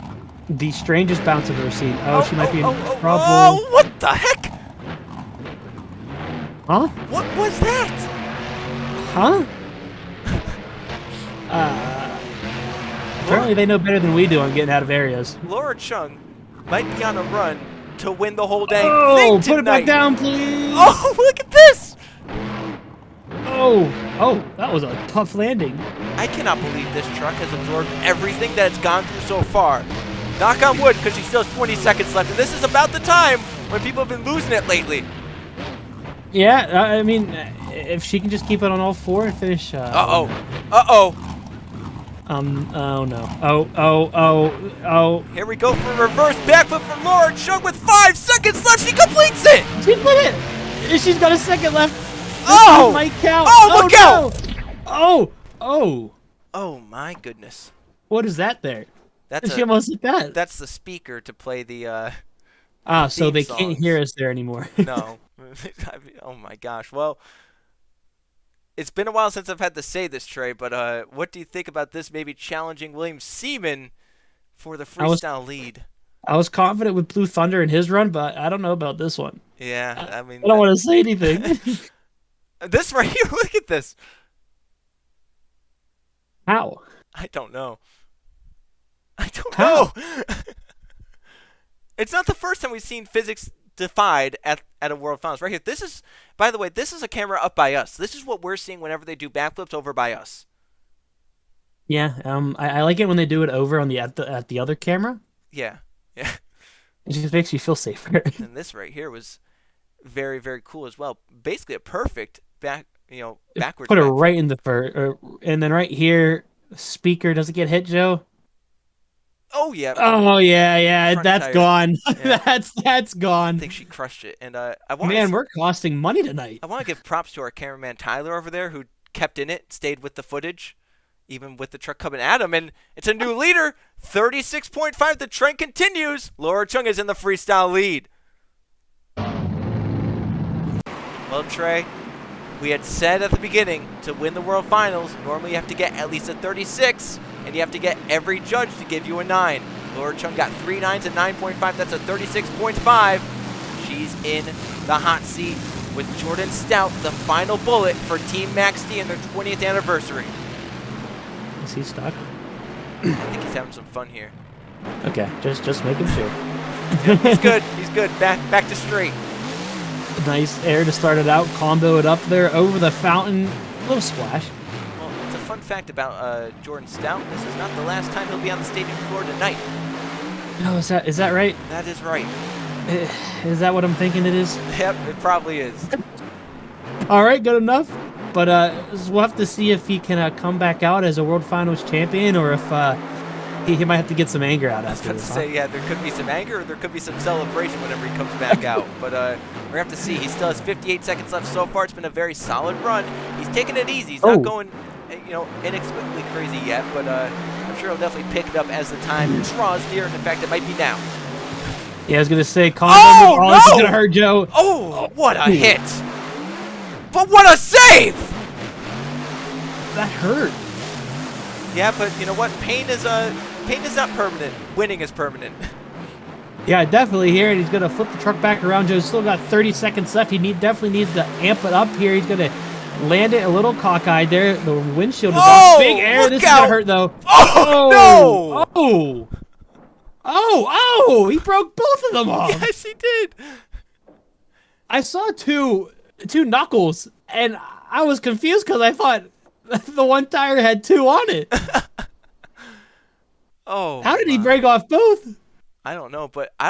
the strangest bounce I've ever seen. Oh, she might be in trouble. Oh, what the heck? Huh? What was that? Huh? Apparently they know better than we do on getting out of areas. Laura Chung might be on a run to win the whole dang Oh, thing put it back tonight. down, please. Oh, look at this. Oh, that was a tough landing. I cannot believe this truck has absorbed everything that it's gone through so far. Knock on wood, because she still has 20 seconds left, and this is about the time when people have been losing it lately. Yeah, I mean, if she can just keep it on all 4 and finish. Uh-oh. Uh-oh. Oh no. Oh. Here we go for a reverse backflip from Laura Chung with 5 seconds left. She completes it. She did it. She's got a second left. Oh! This might count. Oh, look out! No. Oh. Oh, my goodness. What is that there? That's She almost hit that. That's the speaker to play the, So theme they can't songs. hear us there anymore. No. I mean, oh, my gosh. Well, it's been a while since I've had to say this, Trey, but what do you think about this maybe challenging William Seaman for the freestyle lead? I was confident with Blue Thunder in his run, but I don't know about this one. Yeah, I mean... I don't want to say anything. This right here, look at this. How? I don't know. I don't How? know. It's not the first time we've seen physics defied at a World Finals. Right here. This is, by the way, this is a camera up by us. This is what we're seeing whenever they do backflips over by us. Yeah, I like it when they do it over on the at the other camera. Yeah. Yeah. It just makes you feel safer. And this right here was very, very cool as well. Basically a perfect backwards. Put it backflip. right in the fur, and then right here, speaker doesn't get hit, Joe. Oh yeah. Oh yeah, Front that's tire. gone. Yeah. That's I gone. think she crushed it. And I want Man, we're costing money tonight. I want to give props to our cameraman Tyler over there who kept in it, stayed with the footage, even with the truck coming at him. And it's a new leader, 36.5. The trend continues. Laura Chung is in the freestyle lead. Well, Trey, we had said at the beginning to win the World Finals, normally you have to get at least a 36, and you have to get every judge to give you a 9. Laura Chung got 3 9s and 9.5. That's a 36.5. She's in the hot seat with Jordan Stout, the final bullet for Team Max D and their 20th anniversary. Is he stuck? I think he's having some fun here. Okay, just making sure. He's good. He's good. Back to straight. Nice air to start it out. Combo it up there over the fountain. Little splash. Well, it's a fun fact about Jordan Stout. This is not the last time he'll be on the stadium floor tonight. No, is that right? That is right. Is that what I'm thinking it is? Yep, it probably is. All right, good enough. But we'll have to see if he can come back out as a World Finals champion, or if he might have to get some anger out I was after about to this. say, yeah, there could be some anger or there could be some celebration whenever he comes back out. But we're going to have to see. He still has 58 seconds left so far. It's been a very solid run. He's taking it easy. He's not going, inexplicably crazy yet, but I'm sure he'll definitely pick it up as the time draws near. And in fact, it might be now. Yeah, I was going to say, Oh, this is no! going to hurt Joe. Oh, what a hit. But what a save! That hurt. Yeah, but you know what? Pain is not permanent. Winning is permanent. Yeah, definitely here, and he's going to flip the truck back around. Joe's still got 30 seconds left. He definitely needs to amp it up here. He's going to land it a little cockeyed there. The windshield is Oh, up. Big air. look This is going out. to hurt, though. Oh, no! Oh! He broke both of them off. Yes, he did. I saw two knuckles, and I was confused because I thought the one tire had 2 on it. Oh, How did he my. break off both? I don't know, but I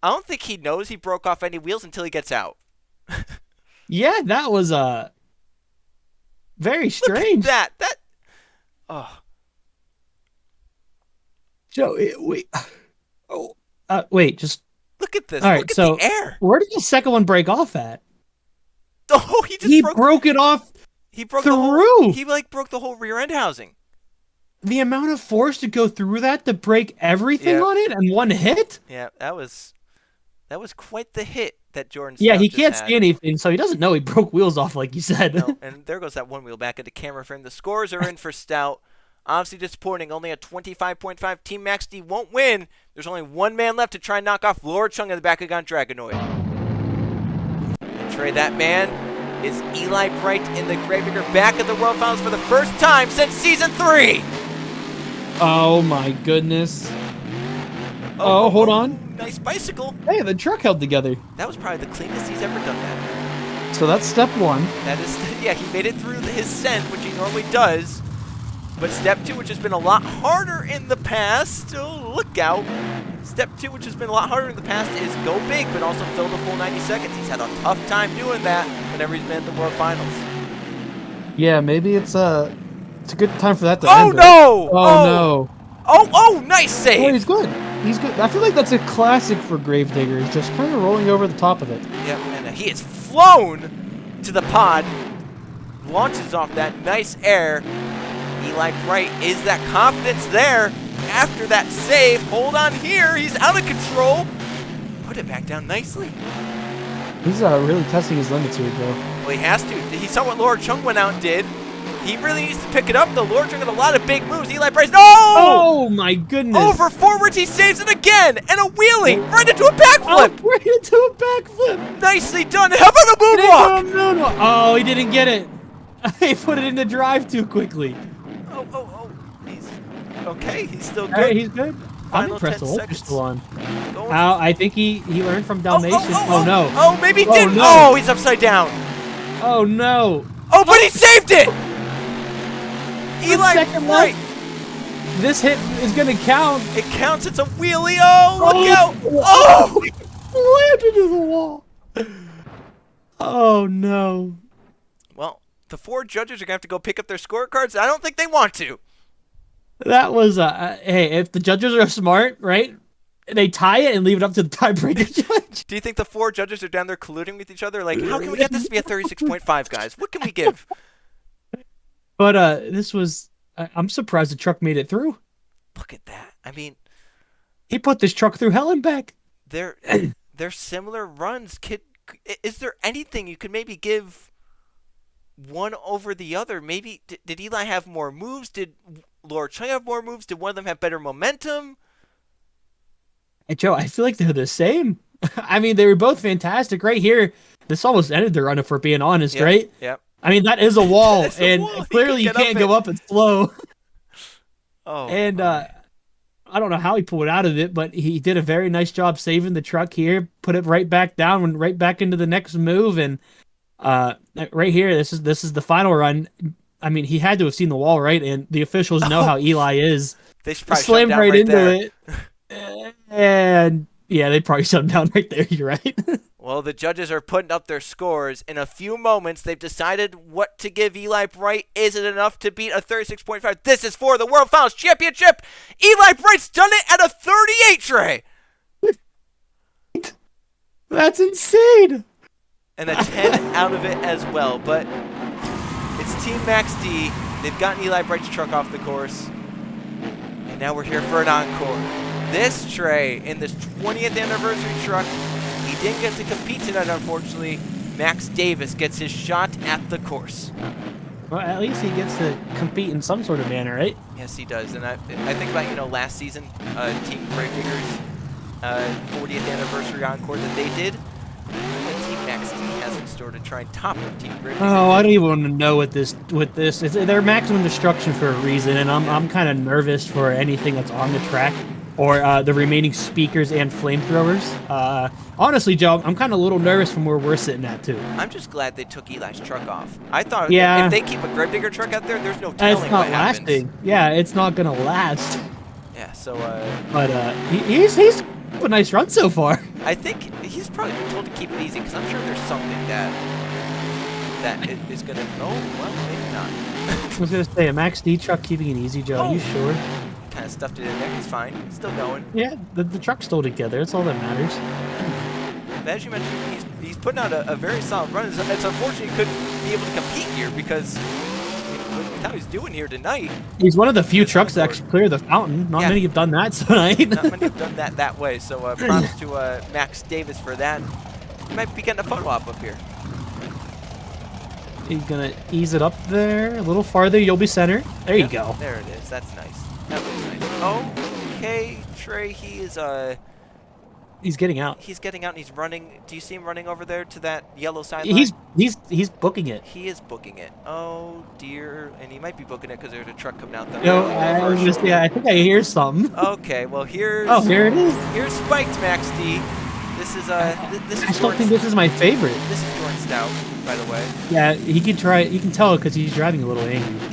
don't think he knows he broke off any wheels until he gets out. Yeah, that was very Look at strange. that. Oh, Joe, wait. Oh, wait. Just look at this. all right. Look at So the air. where did the second one break off at? Oh, he just He broke. broke it off. He broke through. the whole. He like broke the whole rear end housing. The amount of force to go through that to break everything Yeah. on it in one hit. Yeah, that was quite the hit that Jordan. Yeah, Stout he just can't had. see anything, so he doesn't know he broke wheels off, like you said. No, and there goes that one wheel back into camera frame. The scores are in for Stout. Obviously disappointing. Only a 25.5. Team Max D won't win. There's only one man left to try and knock off Laura Chung in the Bakugan Dragonoid. And Trey, that man is Eli Bright in the Gravedigger back at the World Finals for the first time since Season 3. Oh my goodness. Oh, hold on. Nice bicycle. Hey, the truck held together. That was probably the cleanest he's ever done that. So that's step 1. That is, yeah, he made it through his send, which he normally does. But step 2, which has been a lot harder in the past, oh, look out. Step 2, which has been a lot harder in the past, is go big, but also fill the full 90 seconds. He's had a tough time doing that whenever he's been at the World Finals. Yeah, maybe it's a good time for that to Oh, end. no! Oh no. Oh, nice Oh, save! he's good. He's good. I feel like that's a classic for Gravedigger. He's just kind of rolling over the top of it. Yep, and he is flown to the pod. Launches off that nice air. Eli Bright, is that confidence there after that save? Hold on here, he's out of control. Put it back down nicely. He's really testing his limits here, Joe. Well, he has to. He saw what Laura Chung went out and did. He really needs to pick it up, though. Laura Chung had a lot of big moves. Eli Bright, no! Oh my goodness! Over forwards, he saves it again, and a wheelie right into a backflip. Oh, right into a backflip! Nicely done. How about a moonwalk? No. Oh, he didn't get it. He put it into drive too quickly. Oh. He's okay. He's still good. All right, he's good. I'm Final impressed 10 the Ultra's seconds. still on. Going for- I think he learned from Dalmatian. Oh, no. Oh, maybe he Oh, didn't. no. Oh, he's upside down. Oh no. Oh, but he saved it. Eli second Bright. This hit is gonna count. It counts. It's a wheelie. Oh, look out. Oh! Oh. Landed into the wall. Oh no. Well, the 4 judges are gonna have to go pick up their scorecards. I don't think they want to. That was hey, if the judges are smart, right? They tie it and leave it up to the tiebreaker judge. Do you think the 4 judges are down there colluding with each other? Like, how can we get this to be a 36.5, guys? What can we give? But this was I'm surprised the truck made it through. Look at that. I mean, He put this truck through hell and back. they're similar runs. Is there anything you could maybe give one over the other? Maybe did Eli have more moves? Did Laura Chung have more moves? Did one of them have better momentum? Hey Joe, I feel like they're the same. I mean, they were both fantastic. Right here, this almost ended the run, if we're being honest, Yep, right? Yep. I mean, that is a wall, That is a and wall. He clearly you could get can't up go it. up and slow. Oh. And I don't know how he pulled out of it, but he did a very nice job saving the truck here, put it right back down, went right back into the next move, and right here, this is the final run. I mean, he had to have seen the wall, right? And the officials know how Eli is. They should probably Slammed shut right him down into there. it, and yeah, they probably shut him down right there. You're right. Well, the judges are putting up their scores. In a few moments, they've decided what to give Eli Bright. Is it enough to beat a 36.5? This is for the World Finals Championship. Eli Bright's done it at a 38, Trey. That's insane. And a 10 out of it as well. But it's Team Max D. They've gotten Eli Bright's truck off the course. And now we're here for an encore. This Trey, in this 20th anniversary truck, he didn't get to compete tonight, unfortunately. Max Davis gets his shot at the course. Well, at least he gets to compete in some sort of manner, right? Yes, he does. And I think about, last season, Team Gravedigger's 40th anniversary encore that they did. What Team Max D has in store to try and top what Team Gravedigger Oh, I did. don't even want to know what this. They're maximum destruction for a reason, and I'm kind of nervous for anything that's on the track or the remaining speakers and flamethrowers. Honestly, Joe, I'm kind of a little nervous from where we're sitting at too. I'm just glad they took Eli's truck off. I thought Yeah. if they keep a Gravedigger truck out there, there's no telling It's not what happens. lasting. Yeah, it's not gonna last. Yeah, so But he's a nice run so far. I think he's probably been told to keep it easy because I'm sure there's something that is gonna. Oh well, maybe not. I was gonna say a Max D truck keeping it easy, Joe. Are you Oh. sure? Kind of stuffed it in there. He's fine. He's still going. Yeah, the truck's still together. That's all that matters. But as you mentioned, he's putting out a very solid run. It's unfortunate he couldn't be able to compete here because with how he's doing here tonight, He's one of the few trucks that actually clear the fountain. Not Yeah. many have done that tonight. not many have done that way. So props to Max Davis for that. He might be getting a photo op up here. He's gonna ease it up there a little farther. You'll be center. There you Yep, go. There it is. That's nice. That looks nice. Okay, Trey. He is He's getting out. he's getting out and he's running. Do you see him running over there to that yellow sideline? He's booking it. He is booking it. Oh dear, and he might be booking it because there's a truck coming out the. Yo, I think I hear something. Okay, well here's. Oh, here it is. Here's Spiked Max D. This is this I is still Jordan. think this is my favorite. This is Jordan Stout, by the way. Yeah, he can try. You can tell because he's driving a little angry.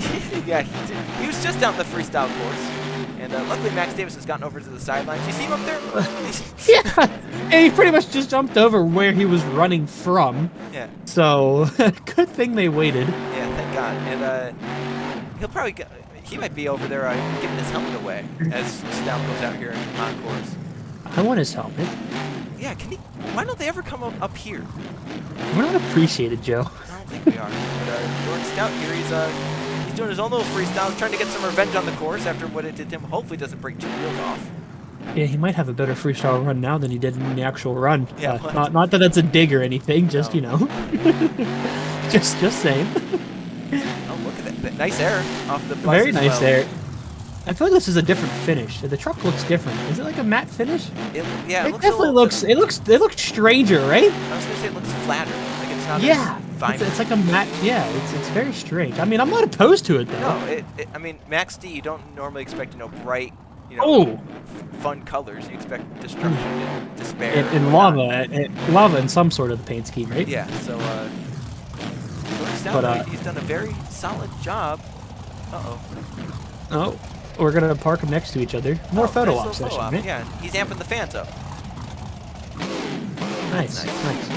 Yeah, he was just out in the freestyle course, and luckily Max Davis has gotten over to the sidelines. You see him up there? Yeah, and he pretty much just jumped over where he was running from. Yeah. So good thing they waited. Yeah, thank God. And he'll probably he might be over there giving his helmet away as Stout goes out here on course. I want his helmet. Yeah, can he? Why don't they ever come up here? We're not appreciated, Joe. I don't think we are. But Jordan Stout here, he's doing his own little freestyle, trying to get some revenge on the course after what it did to him. Hopefully, doesn't break 2 wheels off. Yeah, he might have a better freestyle run now than he did in the actual run. Yeah, not that that's a dig or anything. Just No. you know, just saying. Oh, look at that! Nice air off the bus. Very as nice well. there. I feel like this is a different finish. The truck looks different. Is it like a matte finish? Yeah, it It looks definitely a little, looks. It looks stranger, right? I was gonna say it looks flatter. Like it's not. Yeah. As It's, vibrant. it's like a matte. Yeah, it's very strange. I mean, I'm not opposed to it though. No, I mean, Max D, you don't normally expect bright, Oh, fun colors. You expect destruction and despair. in lava, lava in some sort of the paint scheme, right? Yeah. So, Jordan Stout, But, he's done a very solid job. Uh-oh. Oh, we're gonna park them next to each other. More photo Nice op little session, photo op. right? Yeah, he's amping the fans up. Nice, Nice. nice.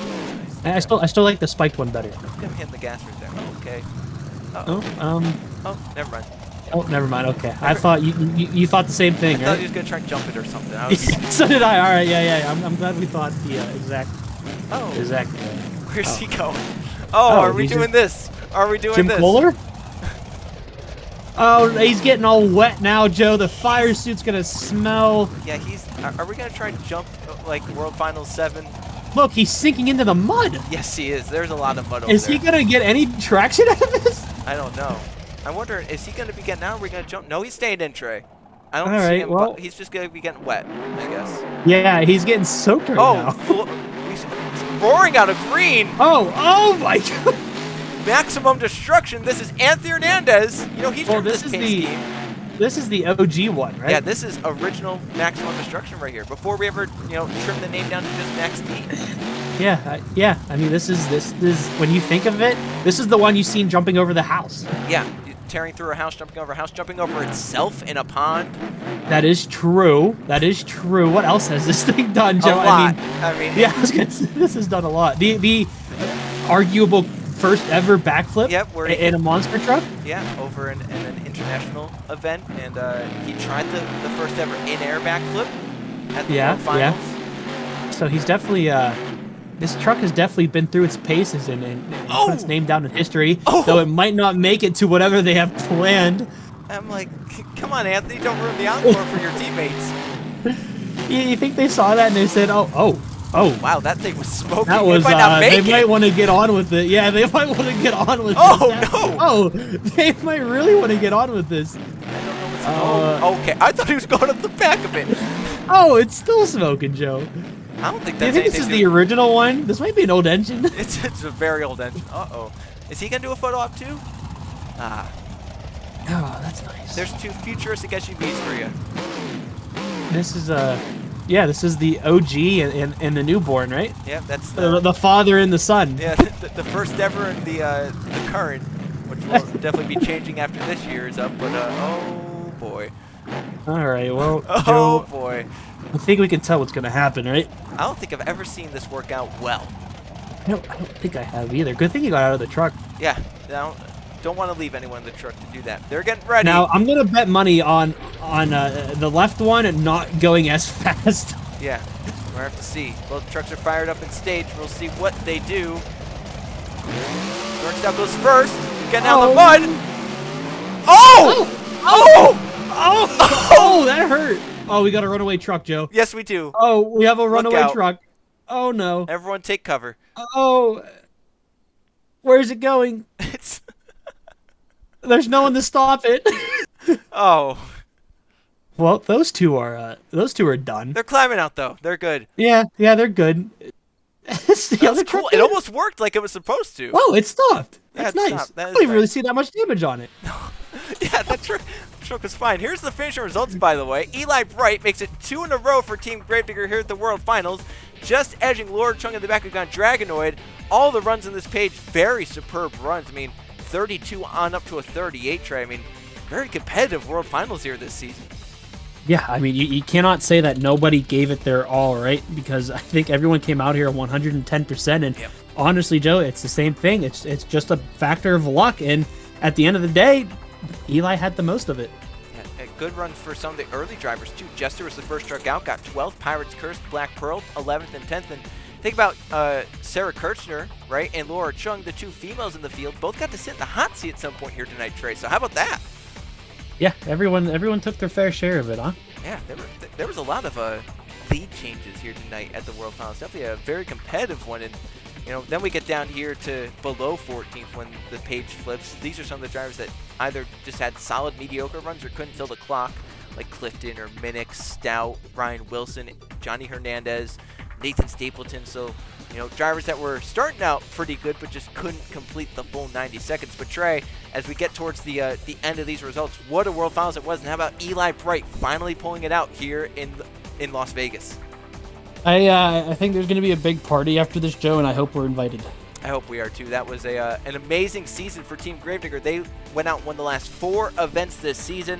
Nice. I still like the spiked one better. Look at him hitting the gas right there. Okay. Oh, Oh, never mind. oh, never mind. Okay, I thought you thought the same I thing, thought right? he was gonna try and jump it or something. I was, So did I. All right, yeah. I'm glad we thought the exact. oh, where's he going? Oh, are we he's doing this? Are we doing Jim this? Kohler? Oh, he's getting all wet now, Joe. The fire suit's gonna smell. Yeah, he's. Are we gonna try and jump like World Finals 7? Look, he's sinking into the mud. Yes, he is. There's a lot of mud over Is there. he gonna get any traction out of this? I don't know. I wonder, is he gonna be getting out? Or are we gonna jump? No, he's staying in, Trey. I don't All see right, him. well- He's just gonna be getting wet, I guess. Yeah, he's getting soaked right Oh, now. he's roaring out of green. Oh my God. Maximum destruction. This is Anthony Hernandez. You know, he's Well, from this this is paint the scheme. this is the OG one, right? Yeah, this is original maximum destruction right here. Before we ever, trim the name down to just Max D. Yeah. I mean, this is when you think of it, this is the one you've seen jumping over the house. Yeah, tearing through a house, jumping over a house, jumping over itself in a pond. That is true. That is true. What else has this thing done, Joe? A lot. I mean, yeah, I was gonna say, this has done a lot. The arguable first ever backflip Yep, where he- in a monster truck. Yeah, over in an international event, and he tried the first ever in-air backflip at the World Finals. So he's definitely this truck has definitely been through its paces and put its name down in history. Oh! Though it might not make it to whatever they have planned. I'm like, come on, Anthony, don't ruin the encore for your teammates. You think they saw that and they said, oh, Wow, that thing was smoking. that was it might not make they it. might want to get on with it. Yeah, they might want to get on with Oh, this. no! Oh, they might really want to get on with this. I don't know what's okay, I thought he was going up the back of it. Oh, it's still smoking, Joe. I don't think Do you that's think this is anything the to- original one? This might be an old engine. It's a very old engine. Uh-oh. Is he going to do a photo op too? Ah, Oh, that's nice. there's 2 futuristic SUVs for you. This is this is the OG and the newborn, right? Yeah, that's The father and the son. yeah, the first ever in the current, which will definitely be changing after this year is up. But oh boy, All right, well, oh Joe, boy, I think we can tell what's gonna happen, right? I don't think I've ever seen this work out well. I don't think I have either. Good thing you got out of the truck. Yeah, don't want to leave anyone in the truck to do that. They're getting ready. Now I'm gonna bet money on the left one and not going as fast. Yeah, we'll have to see. Both trucks are fired up in stage. We'll see what they do. Yorkstown goes first, getting out of the mud. Oh! Oh, that hurt. Oh, we got a runaway truck, Joe. Yes, we do. Oh, we have a runaway out. truck. Oh no. Everyone take cover. Oh, where's it going? It's There's no one to stop it. oh, Well, those two are done. they're climbing out though. They're good. Yeah, they're good. It's the other That's cool. truck It there? almost worked like it was supposed to. Oh, it stopped. Yeah, That's it nice. stopped. That I is don't even really nice. see that much damage on it. Yeah, that truck was fine. Here's the finisher results, by the way. Eli Bright makes it 2 in a row for Team Gravedigger here at the World Finals, just edging Laura Chung in the back of Dragonoid. All the runs in this page, very superb runs. I mean, 32 on up to a 38 try. I mean, very competitive World Finals here this season. Yeah, I mean, you cannot say that nobody gave it their all, right? Because I think everyone came out here 110%. And Yep. honestly, Joe, it's the same thing. It's just a factor of luck. And at the end of the day, Eli had the most of it. Yeah, a good run for some of the early drivers, too. Jester was the first truck out, got 12th. Pirates Cursed, Black Pearl, 11th and 10th. And think about Sarah Kirchner, right, and Laura Chung, the two females in the field, both got to sit in the hot seat at some point here tonight, Trey. So how about that? Yeah, everyone took their fair share of it, huh? Yeah, there was a lot of lead changes here tonight at the World Finals. Definitely a very competitive one. And, you know, then we get down here to below 14th when the page flips. These are some of the drivers that either just had solid mediocre runs or couldn't fill the clock, like Clifton or Minix, Stout, Ryan Wilson, Johnny Hernandez, Nathan Stapleton. So, you know, drivers that were starting out pretty good but just couldn't complete the full 90 seconds. But Trey, as we get towards the end of these results, what a World Finals it was. And how about Eli Bright finally pulling it out here in Las Vegas? I think there's going to be a big party after this, Joe, and I hope we're invited. I hope we are too. That was an amazing season for Team Gravedigger. They went out and won the last 4 events this season.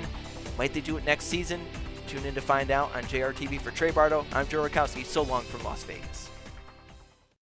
Might they do it next season? Tune in to find out on JRTV. For Trey Bardo, I'm Joe Rakowski. So long from Las Vegas.